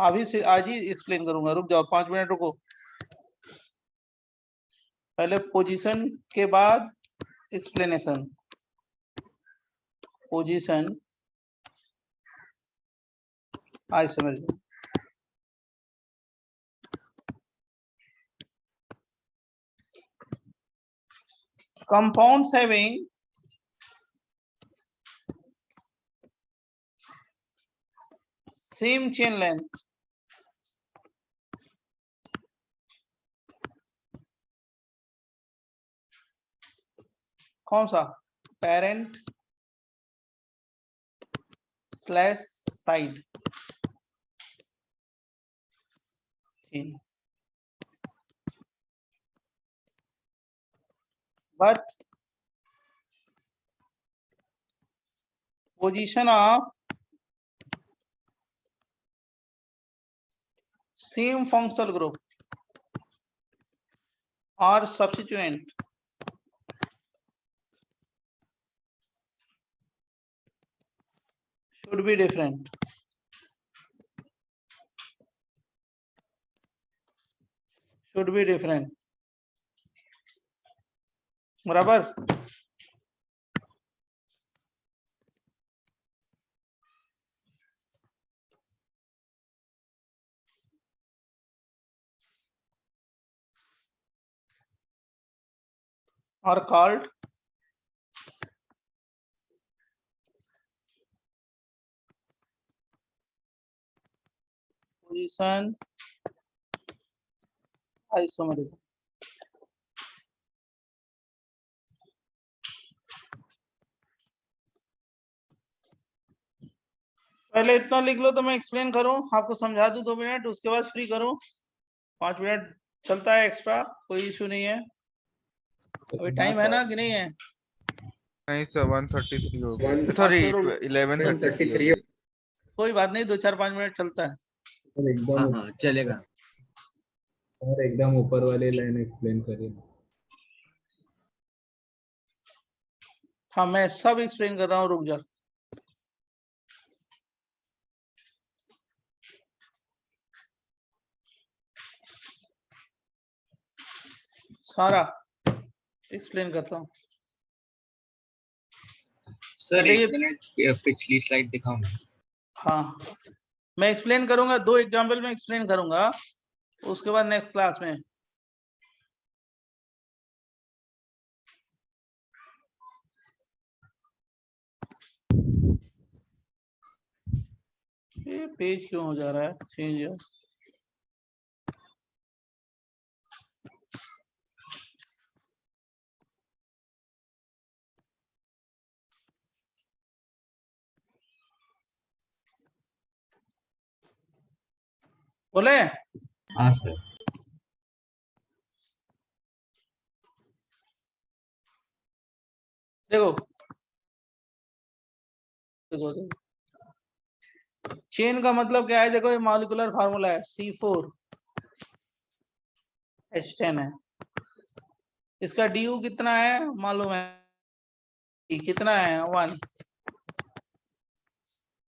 अभी से आज ही एक्सप्लेन करूंगा, रुक जाओ 5 मिनट रुको। पहले पोजीशन के बाद explanation. Position isomerism. Compounds having same chain length कौन सा? Parent slash side. but position of same functional group or substituent should be different. Should be different. बराबर? are called position isomerism. पहले इतना लिख लो तो मैं एक्सप्लेन करूं, आपको समझा दूं 2 मिनट, उसके बाद फ्री करूं। 5 मिनट चलता है एक्स्ट्रा, कोई इशू नहीं है। अभी टाइम है ना कि नहीं है? नहीं सर 133 हो गया, सॉरी 1133। कोई बात नहीं, 2-4-5 मिनट चलता है। हाँ चलेगा सर। एकदम ऊपर वाली लाइन एक्सप्लेन करिए। हाँ मैं सब एक्सप्लेन कर रहा हूँ, रुक जा। सारा एक्सप्लेन करता हूँ। सर एक मिनट पिछली स्लाइड दिखाओ। हाँ मैं एक्सप्लेन करूंगा, 2 एग्जाम्पल में एक्सप्लेन करूंगा, उसके बाद नेक्स्ट क्लास में। ये पेज क्यों हो जा रहा है चेंज? बोले? हाँ सर। देखो देखो देखो, चेन का मतलब क्या है? देखो ये मॉलिक्यूलर फार्मूला है, C4H10 है। इसका DU कितना है मालूम है? कितना है? 1।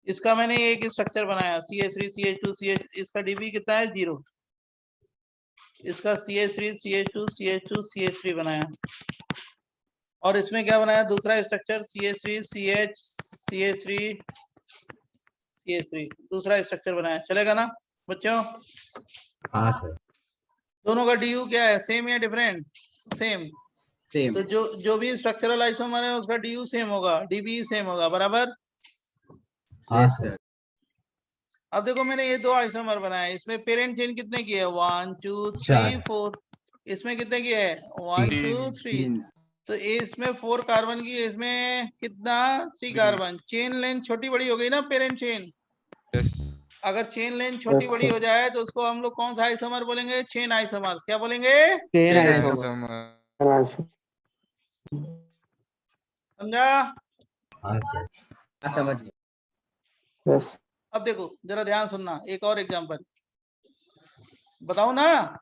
इसका मैंने एक स्ट्रक्चर बनाया CH3CH2CH, इसका DB कितना है? 0। इसका CH3CH2CH2CH3 बनाया, और इसमें क्या बनाया? दूसरा स्ट्रक्चर CH3CH3CH3 दूसरा स्ट्रक्चर बनाया। चलेगा ना बच्चों? हाँ सर। दोनों का DU क्या है? सेम या डिफरेंट? सेम। तो जो भी स्ट्रक्चरल आइसोमर है उसका DU सेम होगा, DB सेम होगा, बराबर? हाँ सर। अब देखो मैंने ये 2 आइसोमर बनाए, इसमें पेरेंट चेन कितने की है? 1 2 3 चार। 4। इसमें कितने की है? 1 2 3। तो इसमें 4 कार्बन की, इसमें कितना? 3 कार्बन। चेन लेंथ छोटी बड़ी हो गई ना पेरेंट चेन? अगर चेन लेंथ छोटी बड़ी हो जाए तो उसको हम लोग कौन सा आइसोमर बोलेंगे? Chain isomer. क्या बोलेंगे? समझा? हाँ सर। समझ गया। अब देखो जरा ध्यान सुनना, एक और एग्जांपल बताओ ना,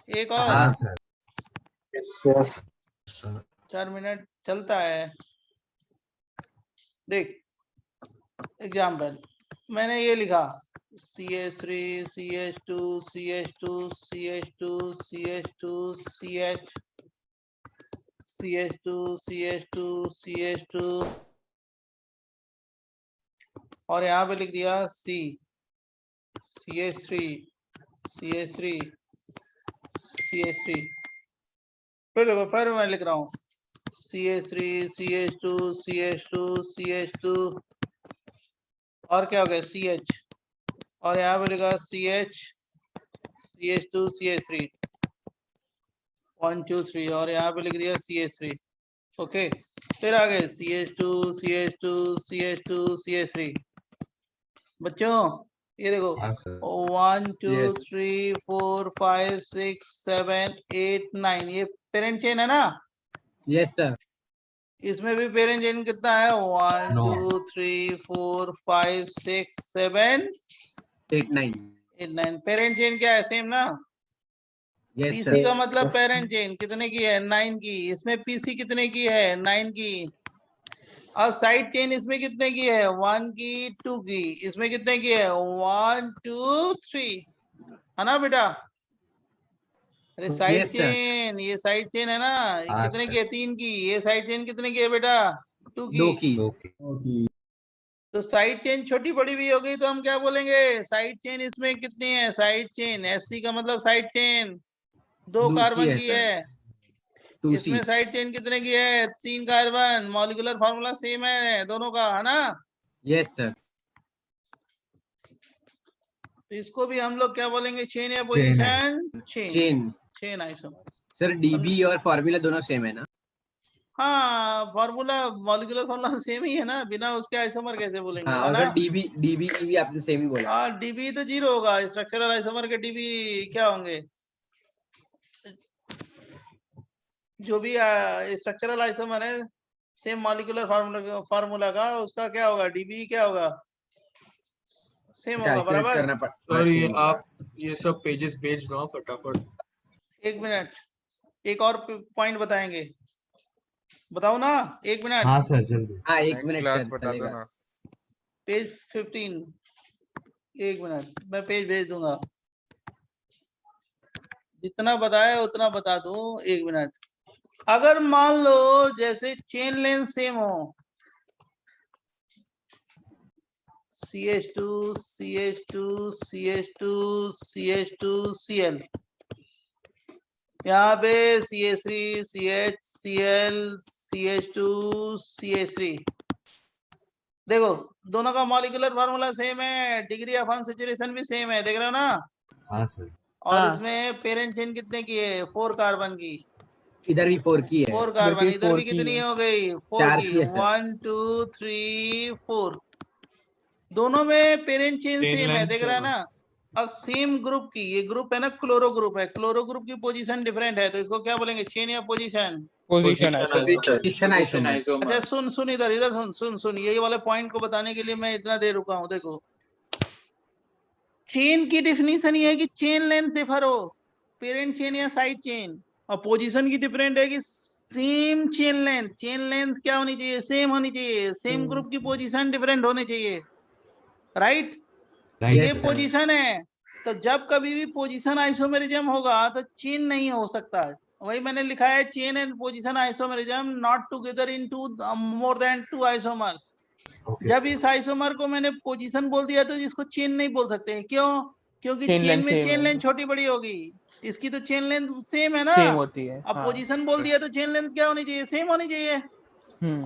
एक और। हाँ सर। 4 मिनट चलता है। देख एग्जांपल मैंने ये लिखा CH3 CH2 CH2 CH2 CH2 CH CH2 CH2 CH2 और यहाँ पे लिख दिया C CH3 CH3 CH3। फिर देखो फिर मैं लिख रहा हूँ CH3 CH2 CH2 CH2 और क्या हो गया? CH, और यहाँ पे लिखा CH CH2 CH3 1 2 3 और यहाँ पे लिख दिया CH3। ओके, फिर आगे CH2 CH2 CH2 CH3। बच्चों ये देखो 1 2 3 4 5 6 7 8 9, ये पेरेंट चेन है ना? Yes sir. इसमें भी पेरेंट चेन कितना है? 1 2 3 4 5 6 7 8 9। पेरेंट चेन क्या है? सेम ना? यस पीसी का सर। मतलब पेरेंट चेन कितने की है? 9 की। इसमें पीसी कितने की है? 9 की। अब साइड चेन इसमें कितने की है? 1 की 2 की। इसमें कितने की है? 1 2 3, है ना बेटा? अरे साइड Yes, sir. चेन, ये साइड चेन है ना? ये हाँ, कितने sir. की है? 3 की। ये साइड चेन कितने की है बेटा? 2 की। 2 की। तो साइड चेन छोटी बड़ी भी हो गई तो हम क्या बोलेंगे? साइड चेन इसमें कितनी है? साइड चेन SC का मतलब साइड चेन 2 कार्बन की है। इसमें साइड चेन कितने की है? 3 कार्बन। मॉलिक्यूलर फार्मूला सेम है दोनों का, है ना? Yes sir. तो इसको भी हम लोग क्या बोलेंगे? चेन या Chain position? Chain. Chain isomer. Sir dB और फॉर्मूला दोनों सेम है ना? हाँ, फार्मूला मॉलिक्यूलर फार्मूला सेम ही है ना, बिना उसके आइसोमर कैसे बोलेंगे? हाँ, है और ना? सर डीबी भी आपने सेम ही बोला। हाँ, DB तो 0 होगा। स्ट्रक्चरल आइसोमर के DB क्या होंगे? जो भी स्ट्रक्चरल आइसोमर है सेम मॉलिक्यूलर फार्मूला का, उसका क्या होगा? DB क्या होगा? सेम होगा, कैलकुलेट बराबर? करना पड़ता और ये आप ये सब पेजेस भेज दो फटाफट। 1 मिनट, एक और पॉइंट बताएंगे। बताओ ना, 1 मिनट। हाँ सर जल्दी। हाँ 1 नेक्स्ट मिनट क्लास सर बता दो चलेगा। ना। पेज 15। 1 मिनट, मैं पेज भेज दूंगा। जितना बताया उतना बता दूं। 1 मिनट। अगर मान लो जैसे चेन लेंथ सेम हो, CH2 CH2 CH2 CH2 Cl, यहाँ पे CH3 CH Cl CH2 CH3। देखो दोनों का मॉलिक्यूलर फार्मूला सेम है, डिग्री ऑफ अनसैचुरेशन भी सेम है, देख रहे हो ना? हाँ सर। और इसमें पेरेंट चेन कितने की है? 4 कार्बन की। इधर भी 4 की है। 4 कार्बन। इधर भी कितनी हो गई? 4 4 की। की है सर। 1 2 3 4। दोनों में पेरेंट चेन चेन सेम है, लेंथ देख रहा है ना? अब सेम ग्रुप की, ये ग्रुप है ना क्लोरो ग्रुप है, क्लोरो ग्रुप की पोजीशन डिफरेंट है, तो इसको क्या बोलेंगे, चेन या पोजीशन? Position isomer. अच्छा सुन इधर सुन, ये वाले पॉइंट को बताने के लिए मैं इतना देर रुका हूँ। देखो चेन की डेफिनेशन ये है कि चेन लेंथ डिफर हो, पेरेंट चेन या साइड चेन, और पोजीशन की डिफरेंट है कि सेम चेन लेंथ क्या होनी चाहिए, सेम होनी चाहिए, सेम ग्रुप की पोजीशन डिफरेंट होनी चाहिए, राइट? ये पोजीशन है, तो जब कभी भी पोजीशन आइसोमेरिज्म होगा तो चेन नहीं हो सकता। वही मैंने लिखा है, chain and position isomerism not together in to more than 2 isomers. जब इस आइसोमर को मैंने पोजीशन बोल दिया तो इसको चेन नहीं बोल सकते, क्यों? क्योंकि चेन में चेन लेंथ छोटी बड़ी होगी, इसकी तो चेन लेंथ सेम है ना, सेम होती है। अब पोजीशन बोल दिया तो चेन लेंथ क्या होनी चाहिए, सेम होनी चाहिए।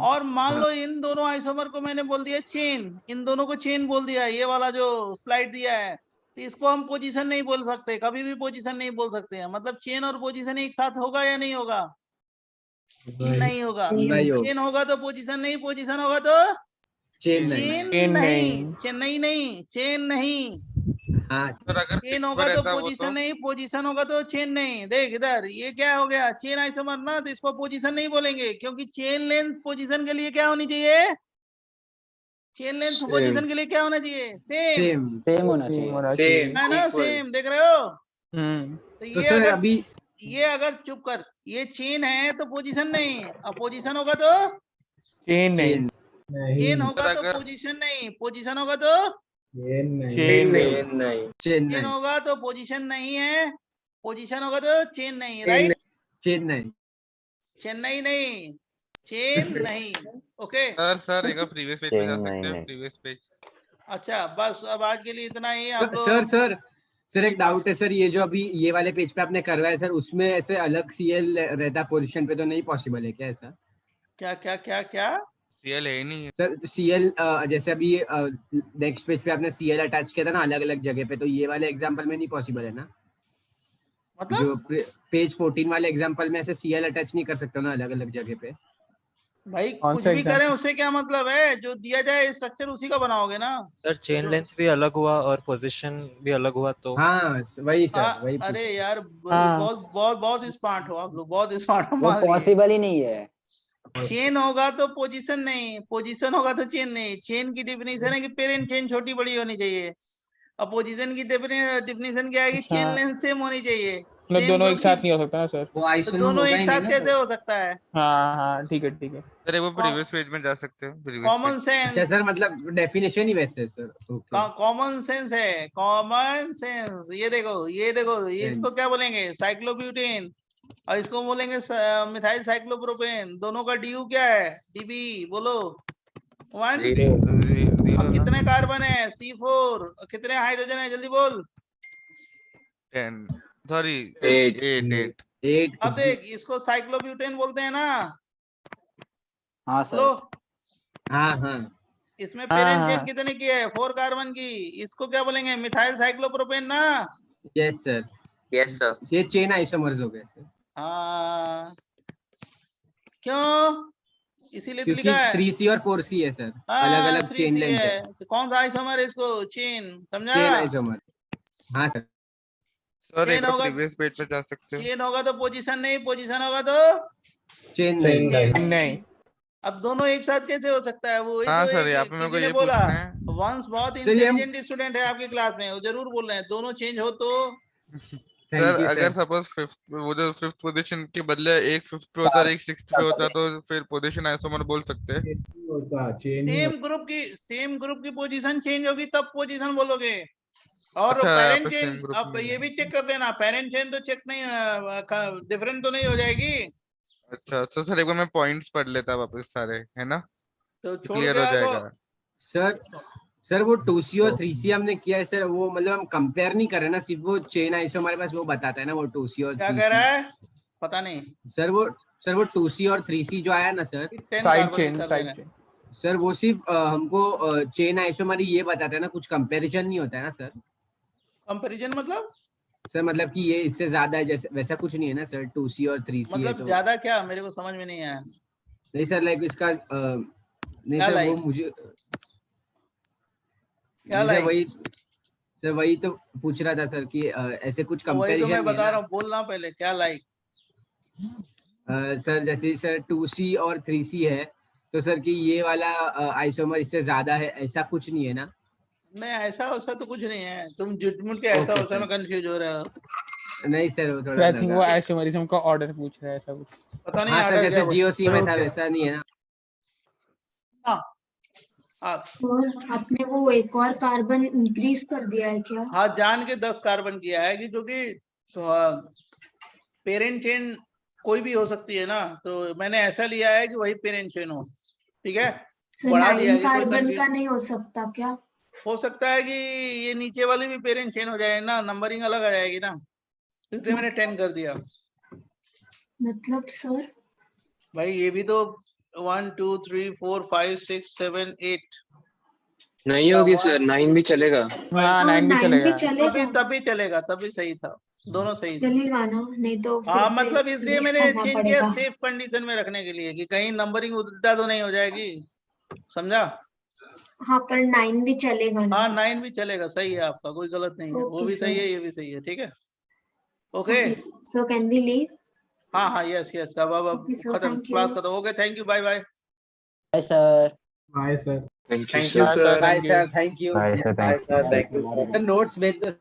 और मान लो इन दोनों आइसोमर को मैंने बोल दिया चेन, इन दोनों को चेन बोल दिया, ये वाला जो स्लाइड दिया है, तो इसको हम पोजीशन नहीं बोल सकते, कभी भी पोजीशन नहीं बोल सकते हैं। मतलब चेन और पोजीशन एक साथ होगा या नहीं होगा? नहीं होगा। चेन होगा तो पोजीशन नहीं, पोजीशन होगा तो चेन नहीं। चेन होगा तो पोजीशन नहीं, पोजीशन होगा तो चेन नहीं। देख इधर, ये क्या हो गया, चेन आइसोमर ना, तो इसको पोजीशन नहीं बोलेंगे, क्योंकि चेन लेंथ पोजीशन के लिए क्या होनी चाहिए, चेन लेंथ पोजीशन के लिए क्या होना चाहिए, सेम होना चाहिए, है ना, सेम। देख रहे हो? तो ये सर अगर अभी ये अगर चुप कर, ये चेन है तो पोजीशन नहीं, अब पोजीशन होगा तो चेन नहीं, चेन होगा तो पोजीशन नहीं, पोजीशन होगा तो चेन होगा तो पोजीशन नहीं है, पोजीशन होगा तो चेन नहीं, राइट? चेन्नई नहीं, चेन नहीं। ओके सर एक बार प्रीवियस पेज पे जा सकते हैं, प्रीवियस पेज। अच्छा बस अब आज के लिए इतना ही। आप सर एक डाउट है सर, ये जो अभी ये वाले पेज पे आपने करवाया सर, उसमें ऐसे अलग सीएल रहता पोजीशन पे, तो नहीं पॉसिबल है क्या ऐसा? क्या सीएल है ही नहीं सर, सीएल जैसे अभी नेक्स्ट पेज पे आपने सीएल अटैच किया था ना अलग अलग जगह पे, तो ये वाले एग्जांपल में नहीं पॉसिबल है ना? मतलब जो पेज 14 वाले एग्जांपल में ऐसे सीएल अटैच नहीं कर सकते ना अलग अलग जगह पे? भाई कुछ भी करें उससे क्या मतलब है, जो दिया जाए स्ट्रक्चर उसी का बनाओगे ना। सर चेन लेंथ भी अलग हुआ और पोजीशन भी अलग हुआ तो हाँ वही सर, वही। अरे यार बहुत स्मार्ट हो आप लोग, बहुत स्मार्ट हो। वो पॉसिबल ही नहीं है। चेन होगा तो पोजीशन नहीं, पोजीशन होगा तो चेन नहीं। चेन की डेफिनेशन है कि पेरेंट चेन छोटी बड़ी होनी चाहिए, और पोजीशन की डेफिनेशन क्या है कि चेन लेंथ सेम होनी चाहिए। मतलब दोनों एक साथ नहीं हो सकता ना सर? तो दोनों एक साथ कैसे हो सकता है? हाँ ठीक है। सर एक बार प्रीवियस पेज में जा सकते हैं, कॉमन सेंस। अच्छा सर, मतलब डेफिनेशन ही वैसे है सर। कॉमन सेंस है, कॉमन सेंस। ये देखो इसको क्या बोलेंगे, साइक्लोब्यूटेन, और इसको बोलेंगे मिथाइल साइक्लोप्रोपेन। दोनों का डी क्या है, डीबी बोलो। 1 कितने कार्बन है, C4। कितने हाइड्रोजन है, जल्दी बोल। 10 सॉरी 8। अब देख, इसको साइक्लोब्यूटेन बोलते हैं ना। हाँ सर। हाँ। इसमें पेरेंट चेन कितने की है, 4 कार्बन की। इसको क्या बोलेंगे, मिथाइल साइक्लोप्रोपेन ना। Yes sir. ये चेन आइसोमर्स हो गए सर। हाँ क्यों, इसीलिए तो लिखा है 3C और 4C है सर, अलग अलग चेन लेंथ है। तो कौन सा आइसोमर है इसको, चेन, समझा? Chain isomer. हाँ सर। सर एक बार प्रीवियस पेज पे जा सकते हैं। चेन होगा तो पोजीशन नहीं, पोजीशन होगा तो चेन नहीं। अब दोनों एक साथ कैसे हो सकता है? वो हाँ सर, यहाँ पे मेरे को ये बोला पूछना है। वंस बहुत इंटेलिजेंट स्टूडेंट है आपकी क्लास में, वो जरूर बोल रहे हैं दोनों चेंज हो तो। सर अगर सपोज फिफ्थ पोजीशन के बदले एक 5th पे होता है, एक 6th पे होता, तो फिर पोजीशन आइसोमर बोल सकते हैं। सेम ग्रुप की पोजीशन चेंज होगी तब पोजीशन बोलोगे। और अच्छा, पेरेंट चेन, अब ये भी चेक कर देना, पेरेंट चेन तो चेक नहीं, डिफरेंट तो नहीं हो जाएगी। अच्छा तो सर एक बार मैं पॉइंट्स पढ़ लेता वापस सारे, है ना, तो क्लियर हो जाएगा। सर वो 2C और 3C हमने किया है सर, वो मतलब हम कंपेयर नहीं कर रहे ना, सिर्फ वो चेन आइसो हमारे पास वो बताता है ना, वो 2C और 3C। क्या कह रहा है पता नहीं सर, वो 2C और 3C जो आया ना सर, साइड चेन। सर वो सिर्फ हमको चेन आइसोमर ये बताता है ना, कुछ कंपैरिजन नहीं होता है ना सर। कंपैरिजन मतलब सर मतलब कि ये इससे ज्यादा है जैसे, वैसा कुछ नहीं है ना सर। 2C और 3C मतलब तो ज्यादा क्या, मेरे को समझ में नहीं आया। नहीं सर, लाइक इसका नहीं सर, वो मुझे क्या लाइक, वही सर वही तो पूछ रहा था सर कि ऐसे कुछ तो वही तो कंपैरिजन मैं बता रहा हूँ, बोलना पहले क्या लाइक। सर जैसे सर 2C और 3C है तो सर कि ये वाला आइसोमर इससे ज्यादा है, ऐसा कुछ नहीं है ना? नहीं ऐसा वैसा तो कुछ नहीं है, तुम झूठ के ऐसा Okay, वैसा sir. में कंफ्यूज हो रहे हो। नहीं सर वो सर थोड़ा आई थिंक वो लगा। आइसोमरिज्म का ऑर्डर पूछ रहा है ऐसा कुछ। पता नहीं हाँ सर ऑर्डर जैसे क्या GOC में था बोल- वैसा नहीं है ना? हाँ और आपने वो एक और कार्बन इंक्रीज कर दिया है क्या? हाँ, जान के 10 कार्बन किया है कि क्योंकि पेरेंट चेन कोई भी हो सकती है ना, तो मैंने ऐसा लिया है कि वही पेरेंट चेन हो। ठीक है, सर बढ़ा दिया 9 है कि कोई कार्बन confusion- का नहीं हो सकता क्या? हो सकता है कि ये नीचे वाली भी पेरेंट चेन हो जाए ना, नंबरिंग अलग आ जाएगी ना, इसलिए मैंने 10 कर दिया। मतलब सर भाई ये भी तो 1 2 3 4 5 6 7 8 नहीं होगी सर, 9 भी चलेगा। हाँ 9 भी 9 चलेगा। भी चलेगा। तभी चलेगा, तभी सही था, दोनों सही थे। चलेगा ना, नहीं तो फिर हाँ से मतलब इसलिए erase मैंने करना चेंज किया पड़ेगा। सेफ कंडीशन में रखने के लिए कि कहीं नंबरिंग उल्टा तो नहीं हो जाएगी, समझा? हाँ पर 9 भी चलेगा ना? हाँ 9 भी चलेगा, सही है आपका, कोई गलत नहीं है, वो Okay, भी सही sir. है ये भी सही है। ठीक है, okay. So can we leave? हाँ हाँ यस यस, अब Okay, sir, खत्म, thank you. क्लास खत्म। Okay, thank you, bye bye. Bye sir. Bye sir. Thank you thank you sir. Sir, bye sir, thank you. Bye sir, thank you. Notes भेज दो।